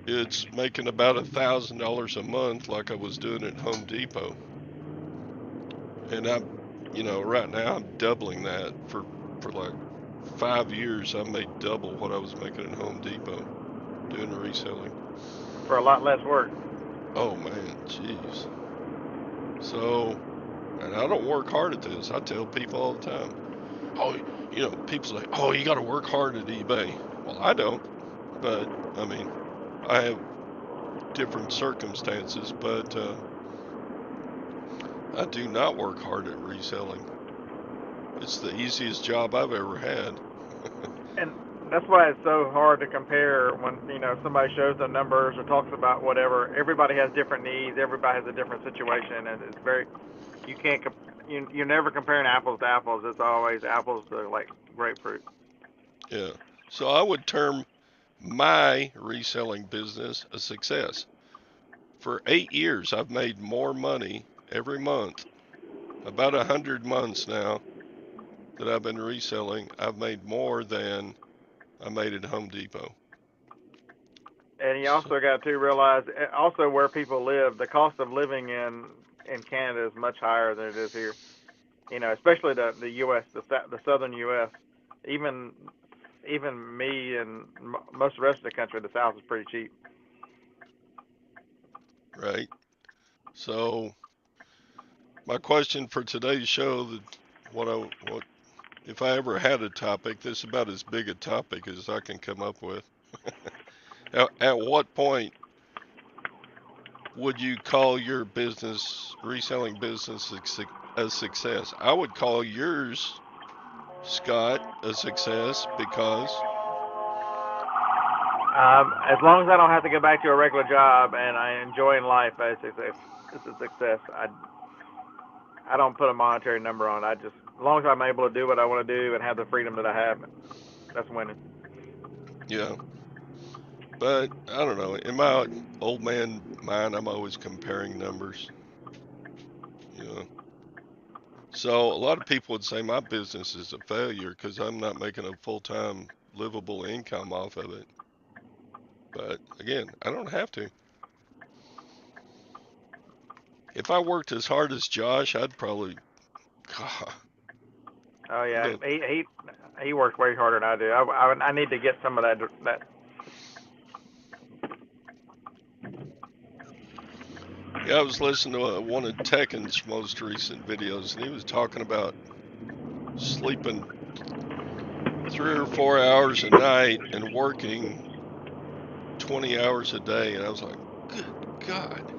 it's making about $1,000 a month like I was doing at Home Depot. And right now I'm doubling that for like 5 years. I made double what I was making at Home Depot doing the reselling. For a lot less work. Oh man, jeez. So, and I don't work hard at this. I tell people all the time, oh, people say, oh, you got to work hard at eBay. Well, I don't, but I mean, I have different circumstances, but I do not work hard at reselling. It's the easiest job I've ever had. And that's why it's so hard to compare when, somebody shows the numbers or talks about whatever. Everybody has different needs. Everybody has a different situation, and it's very, you can't, you're never comparing apples to apples. It's always apples to like grapefruit. Yeah. So I would term my reselling business a success. For 8 years, I've made more money every month. About 100 months now that I've been reselling, I've made more than I made at Home Depot. And you So, also got to realize also where people live. The cost of living in Canada is much higher than it is here. Especially the U.S., the southern U.S. Even me and most of the rest of the country, the South is pretty cheap. right. So my question for today's show, what if I ever had a topic, this is about as big a topic as I can come up with. At what point would you call your reselling business, a success? I would call yours, Scott, a success because, As long as I don't have to go back to a regular job and I enjoy life, it's a success. I don't put a monetary number on it. As long as I'm able to do what I want to do and have the freedom that I have, that's winning. yeah. But I don't know. In my old man mind, I'm always comparing numbers. You know. So a lot of people would say my business is a failure because I'm not making a full-time livable income off of it. But again, I don't have to. If I worked as hard as Josh, I'd probably, God, Oh I'd yeah, go, he works way harder than I do. I need to get some of that. yeah, I was listening to one of Tekken's most recent videos, and he was talking about sleeping 3 or 4 hours a night and working 20 hours a day. And I was like, good God.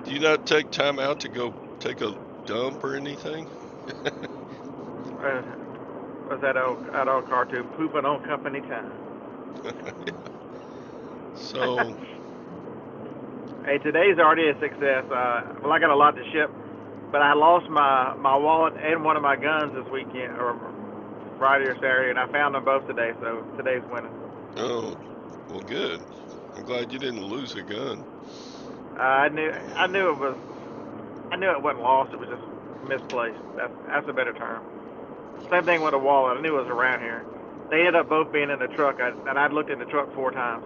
Do you not take time out to go take a dump or anything? Uh, what's that old cartoon? Pooping on company time. So, Hey, today's already a success. Well, I got a lot to ship, but I lost my wallet and one of my guns this weekend, or Friday or Saturday, and I found them both today. So today's winning. oh, well, good. I'm glad you didn't lose a gun. I knew it wasn't lost. It was just misplaced. That's a better term. Same thing with a wallet. I knew it was around here. They ended up both being in the truck, and I'd looked in the truck 4 times.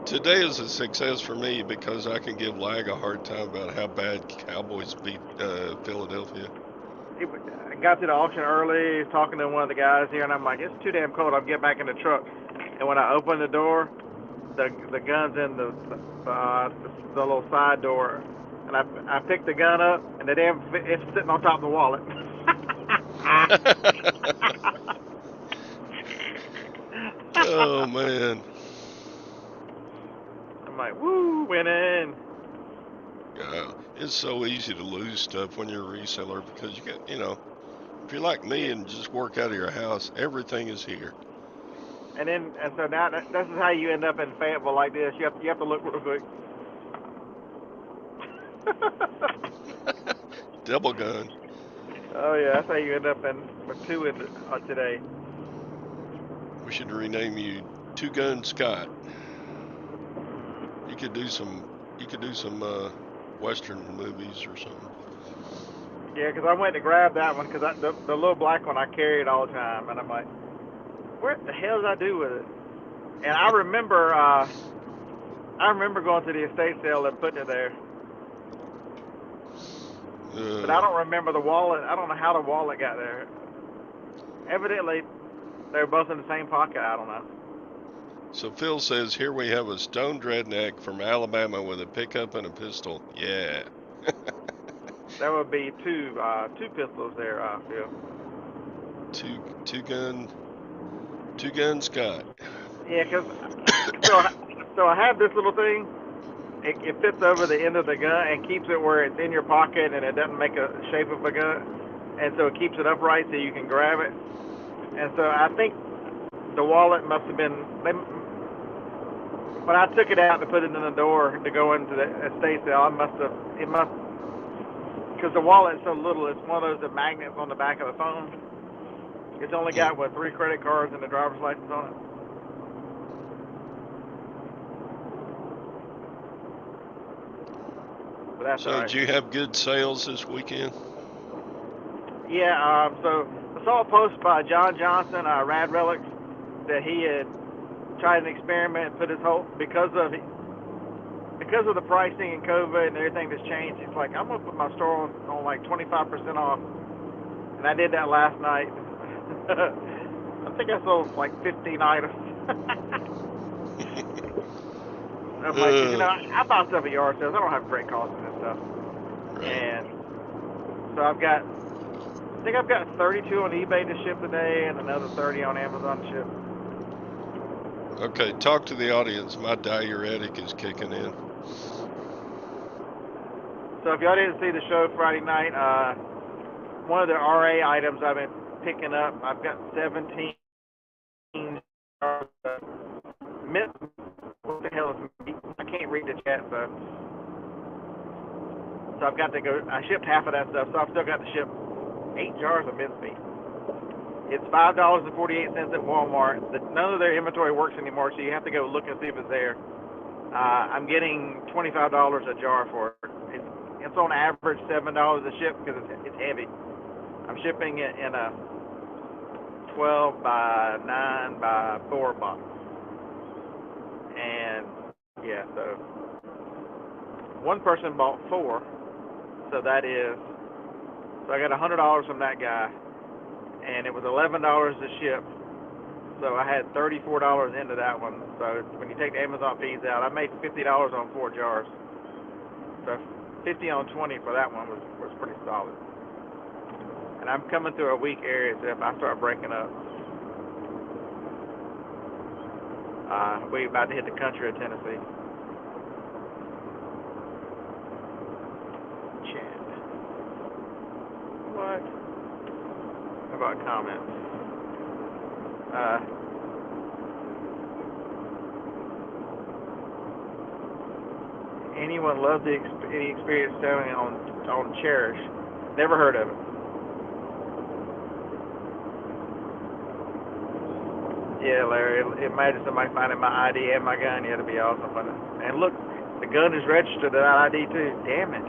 Today is a success for me because I can give Lag a hard time about how bad Cowboys beat Philadelphia. I got to the auction early, talking to one of the guys here, and I'm like, it's too damn cold. I'll get back in the truck. And when I opened the door, the gun's in the little side door, and I picked the gun up, and it's sitting on top of the wallet. Oh man. I'm like, woo, winning. Yeah, it's so easy to lose stuff when you're a reseller because if you're like me and just work out of your house, everything is here. And so now this is how you end up in Fayetteville like this. You have to look real quick. Double gun. Oh yeah, that's how you end up in with two in today. We should rename you Two Gun Scott. You could do some. You could do some Western movies or something. Yeah, because I went to grab that one because the little black one I carry it all the time, and I'm like, what the hell did I do with it? And I remember going to the estate sale and putting it there. But I don't remember the wallet. I don't know how the wallet got there. Evidently, they were both in the same pocket. I don't know. So Phil says, here we have a stone dreadneck from Alabama with a pickup and a pistol. Yeah. There would be two pistols there, Phil. Two gun Scott. Yeah, because so I have this little thing. It fits over the end of the gun and keeps it where it's in your pocket and it doesn't make a shape of a gun, and so it keeps it upright so you can grab it. And so I think the wallet must have been when I took it out to put it in the door to go into the estate sale. Because the wallet is so little. It's one of those magnets on the back of the phone. It's only got 3 credit cards and a driver's license on it. But that's So all right. did you have good sales this weekend? Yeah, so I saw a post by John Johnson, Rad Relics, that he had tried an experiment and put his whole because of the pricing and COVID and everything that's changed. He's like, I'm gonna put my store on like 25% off, and I did that last night. I think I sold like 15 items. I'm like, I buy stuff at yard sales. I don't have great costs and stuff. Right. And so I think I've got 32 on eBay to ship today and another 30 on Amazon to ship. Okay, talk to the audience. My diuretic is kicking in. So if y'all didn't see the show Friday night, one of the RA items I've been picking up, I've got 17 what the hell is meat? I can't read the chat, so I've got to go. I shipped half of that stuff, so I've still got to ship 8 jars of mincemeat. It's $5.48 at Walmart. None of their inventory works anymore, so you have to go look and see if it's there. I'm getting $25 a jar for it. It's on average $7 a ship because it's heavy. I'm shipping it in a 12 by 9 by 4 box. And yeah, so one person bought 4, so I got $100 from that guy, and it was $11 to ship, so I had $34 into that one. So when you take the Amazon fees out, I made $50 on 4 jars. So 50 on 20 for that one was pretty solid. And I'm coming through a weak area, so if I start breaking up, we're about to hit the country of Tennessee. Chat. What? How about comments? Anyone love any experience selling on Cherish? Never heard of it. Yeah, Larry, imagine somebody finding my ID and my gun. Yeah, it'd be awesome, wouldn't it? And look, the gun is registered to that ID too. Damn it.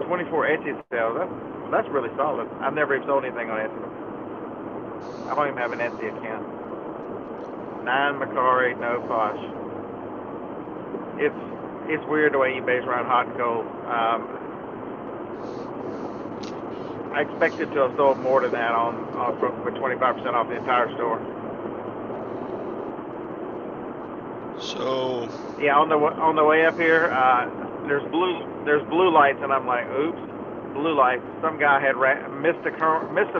24 Etsy sales. That's really solid. I've never even sold anything on Etsy. I don't even have an Etsy account. 9 Macari, no Fosh. It's weird the way eBay's run hot and cold. I expected to have sold more than that with 25% off the entire store. So yeah, on the way up here, there's blue lights, and I'm like, oops, blue lights. Some guy had missed a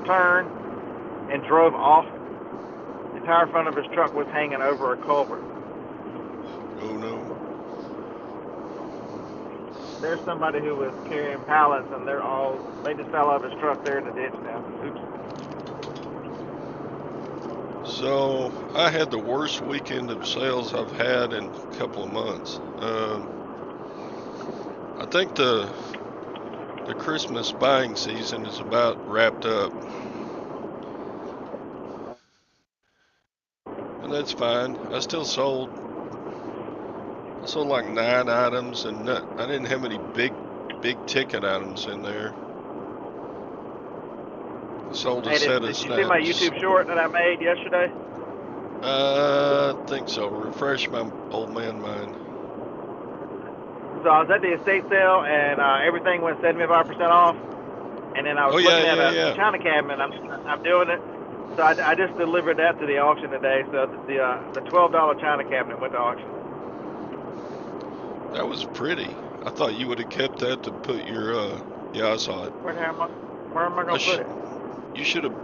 turn and drove off. The entire front of his truck was hanging over a culvert. Oh no. There's somebody who was carrying pallets, and they just fell out of his truck there in the ditch now. Oops. So I had the worst weekend of sales I've had in a couple of months. I think the Christmas buying season is about wrapped up. And that's fine. I sold like 9 items, and I didn't have any big ticket items in there. Sold a Hey, set did of you see my snaps. YouTube short that I made yesterday? I think so. Refresh my old man mind. So I was at the estate sale and everything went 75% off. And then I was Oh yeah, looking at yeah, a yeah. china cabinet. I'm doing it. So I just delivered that to the auction today. So the $12 china cabinet went to auction. That was pretty. I thought you would have kept that to put your yeah, I saw it. Where am I gonna put it? You should have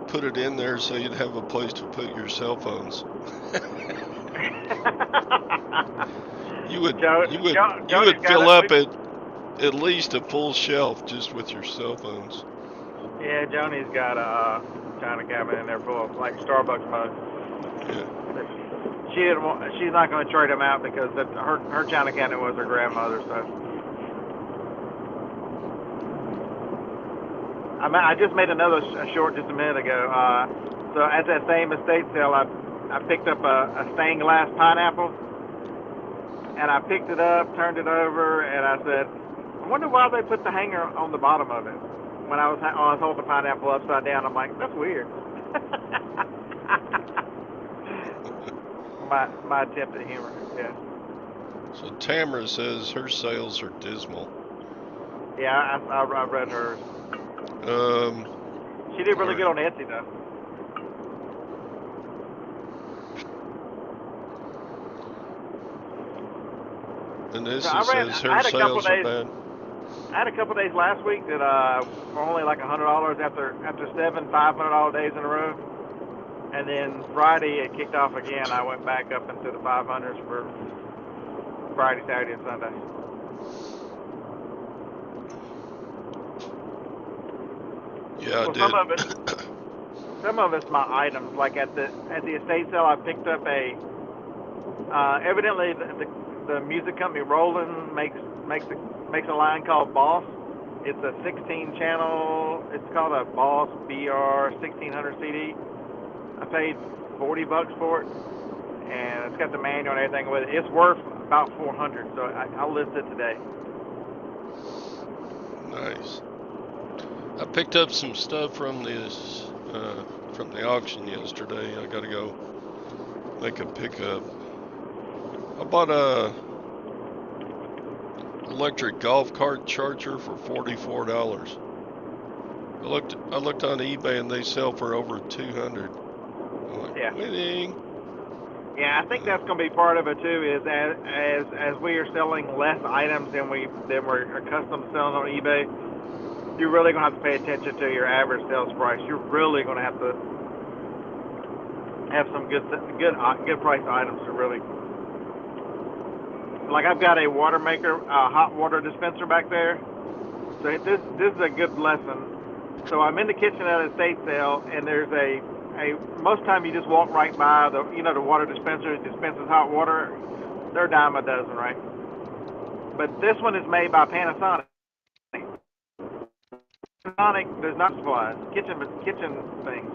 put it in there so you'd have a place to put your cell phones. You would Jody's got fill it. up at least a full shelf just with your cell phones. Yeah, Joni's got a china cabinet in there full of like Starbucks mugs. Yeah. She didn't want. She's not going to trade them out because her china cabinet was her grandmother's. So I just made another short just a minute ago. So at that same estate sale, I picked up a stained glass pineapple, and I picked it up, turned it over, and I said, I wonder why they put the hanger on the bottom of it. When I was holding the pineapple upside down, I'm like, that's weird. my attempt at humor, yeah. So Tamara says her sales are dismal. Yeah, I read hers. She did really good on Etsy though. Vanessa says her sales are bad. I had a couple days last week that were only like $100 after 7 $500 days in a row, and then Friday it kicked off again. I went back up into the 500s for Friday, Saturday, and Sunday. Yeah, well, I did. Some of it's my items. Like at the estate sale, I picked up a. Evidently, the music company Roland makes a line called Boss. It's a 16 channel. It's called a Boss BR 1600 CD. I paid $40 for it, and it's got the manual and everything with it. It's worth about $400, so I'll list it today. Nice. I picked up some stuff from the auction yesterday. I got to go make a pickup. I bought a electric golf cart charger for $44. I looked on eBay and they sell for over $200. I'm like, yeah. Winning. Yeah, I think that's going to be part of it too. Is as we are selling less items than we're accustomed to selling on eBay, you're really going to have to pay attention to your average sales price. You're really going to have to have some good price items to really. Like I've got a water maker, a hot water dispenser back there. So this is a good lesson. So I'm in the kitchen at a estate sale, and there's a most time you just walk right by the water dispenser that dispenses hot water. They're a dime a dozen, right? But this one is made by Panasonic. Panasonic does not supply kitchen things,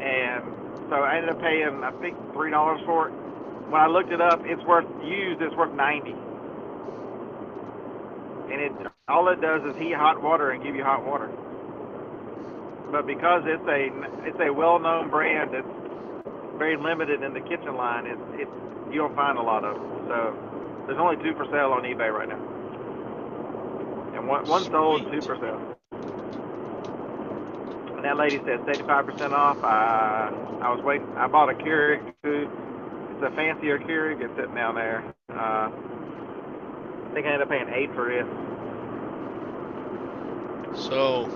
and so I ended up paying I think $3 for it. When I looked it up, it's worth $90, and all it does is heat hot water and give you hot water. But because it's a well-known brand that's very limited in the kitchen line, you don't find a lot of them. So there's only 2 for sale on eBay right now, and one sold, 2 for sale. And that lady said 75% off. I was waiting. I bought a Keurig. It's a fancier Keurig. It's sitting down there. I think I ended up paying $8 for it. So,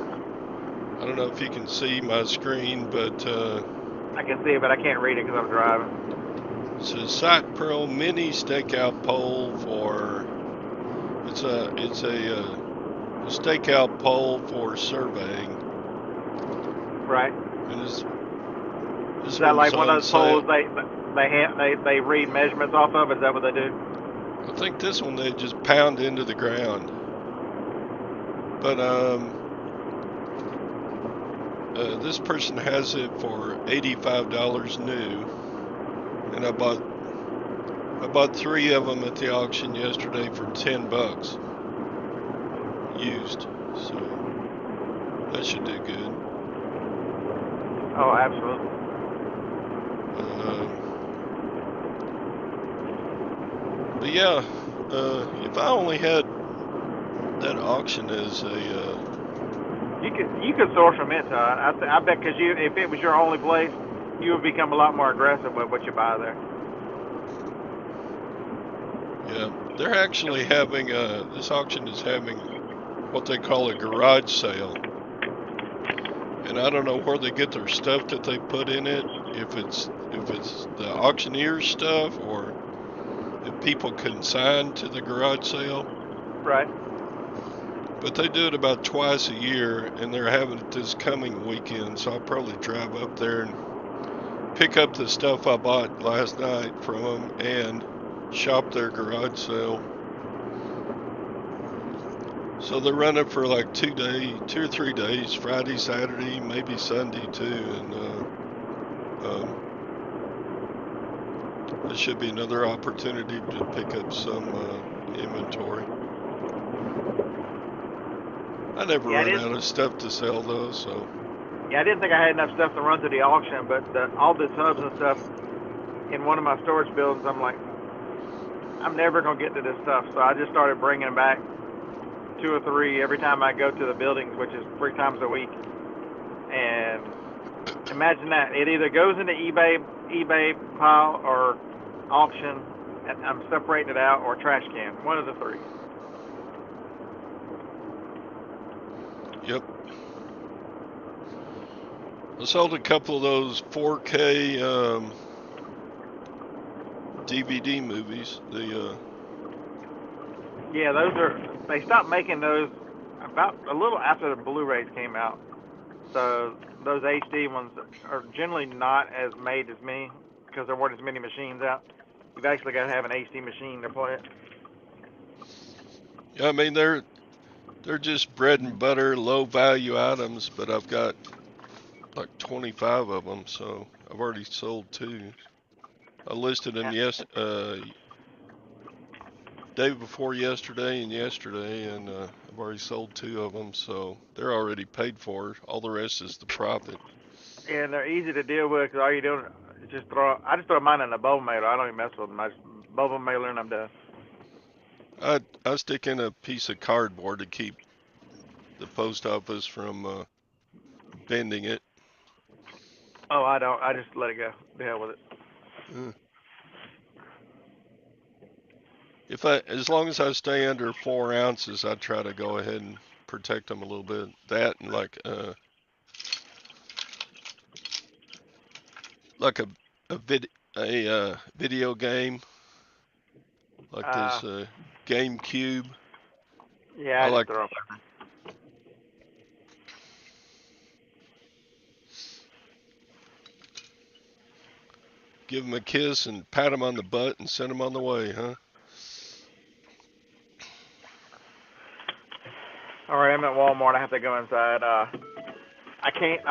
I don't know if you can see my screen, but I can see it, but I can't read it because I'm driving. It's a Sight Pro mini stakeout pole for. It's a stakeout pole for surveying. Right. And this is that like one of those poles they read measurements off of? Is that what they do? I think this one they just pound into the ground. But this person has it for $85 new, and I bought 3 of them at the auction yesterday for $10 used. So that should do good. Oh, absolutely. But yeah, if I only had that auction as a You could source from it, Todd. I bet because if it was your only place, you would become a lot more aggressive with what you buy there. yeah, they're actually having this auction is having what they call a garage sale. And I don't know where they get their stuff that they put in it, if it's the auctioneer's stuff or if people consign to the garage sale. Right. But they do it about twice a year, and they're having it this coming weekend, so I'll probably drive up there and pick up the stuff I bought last night from them and shop their garage sale. So they're running for like 2 or 3 days, Friday, Saturday, maybe Sunday too, and that should be another opportunity to pick up some inventory. I never Yeah, I run did. out of stuff to sell though, so Yeah, I didn't think I had enough stuff to run through the auction, but all the tubs and stuff in one of my storage buildings, I'm like, I'm never gonna get to this stuff, so I just started bringing them back 2 or 3 every time I go to the buildings, which is 3 times a week. And imagine that it either goes into eBay pile or auction, and I'm separating it out, or trash can, one of the three. yep. I sold a couple of those 4K DVD movies. Yeah, they stopped making those about a little after the Blu-rays came out. So those HD ones are generally not as made as many because there weren't as many machines out. You've actually got to have an HD machine to play it. Yeah, I mean they're just bread and butter, low value items, but I've got like 25 of them, so I've already sold 2. I listed them Yeah. Day before yesterday and yesterday, and I've already sold 2 of them, so they're already paid for. All the rest is the profit. And they're easy to deal with because all you're doing is just I just throw mine in a bubble mailer. I don't even mess with them. I just bubble mailer and I'm done. I stick in a piece of cardboard to keep the post office from bending it. Oh, I don't. I just let it go. The hell with it. Uh, If as long as I stay under 4 ounces, I try to go ahead and protect them a little bit. That and like a video game, like Uh, this GameCube. yeah, I I just like throw them. give them a kiss and pat them on the butt and send them on the way, huh? All right, I'm at Walmart. I have to go inside. I can't.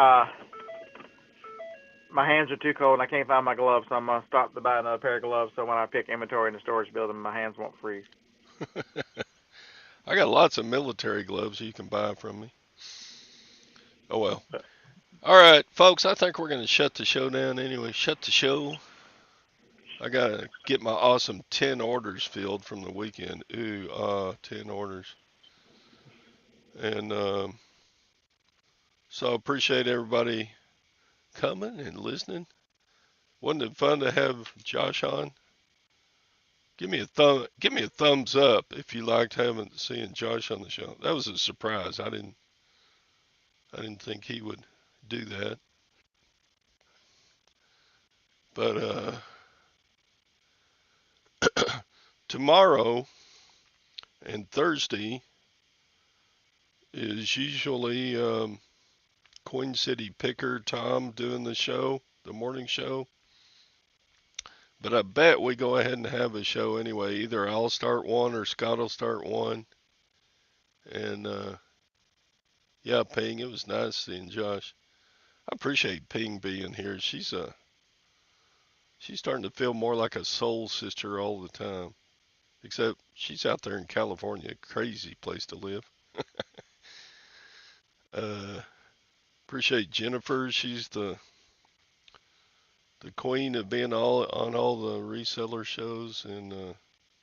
My hands are too cold and I can't find my gloves, so I'm gonna stop to buy another pair of gloves so when I pick inventory in the storage building, my hands won't freeze. I got lots of military gloves you can buy from me. Oh well. All right, folks, I think we're going to shut the show down anyway. Shut the show. I got to get my awesome 10 orders filled from the weekend. Ooh, 10 orders. And so I appreciate everybody coming and listening. Wasn't it fun to have Josh on? Give me a thumbs up if you liked seeing Josh on the show. That was a surprise. I didn't think he would do that. But tomorrow and Thursday is usually Queen City Picker Tom doing the show, the morning show. But I bet we go ahead and have a show anyway. Either I'll start one or Scott will start one. And yeah, Ping, it was nice seeing Josh. I appreciate Ping being here. She's starting to feel more like a soul sister all the time. Except she's out there in California, crazy place to live. Uh, appreciate Jennifer. She's the the queen of being all on all the reseller shows and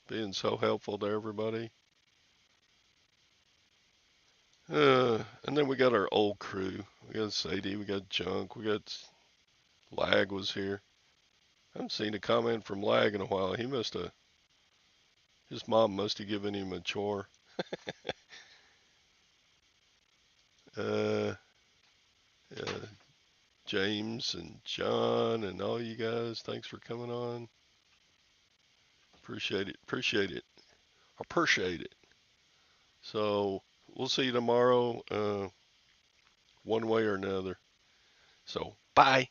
being so helpful to everybody. And then we got our old crew. We got Sadie, we got Junk, we got Lag was here. I haven't seen a comment from Lag in a while. His mom must have given him a chore. Uh, uh, James and John and all you guys, thanks for coming on. Appreciate it. Appreciate it. Appreciate it. So we'll see you tomorrow, one way or another. So bye.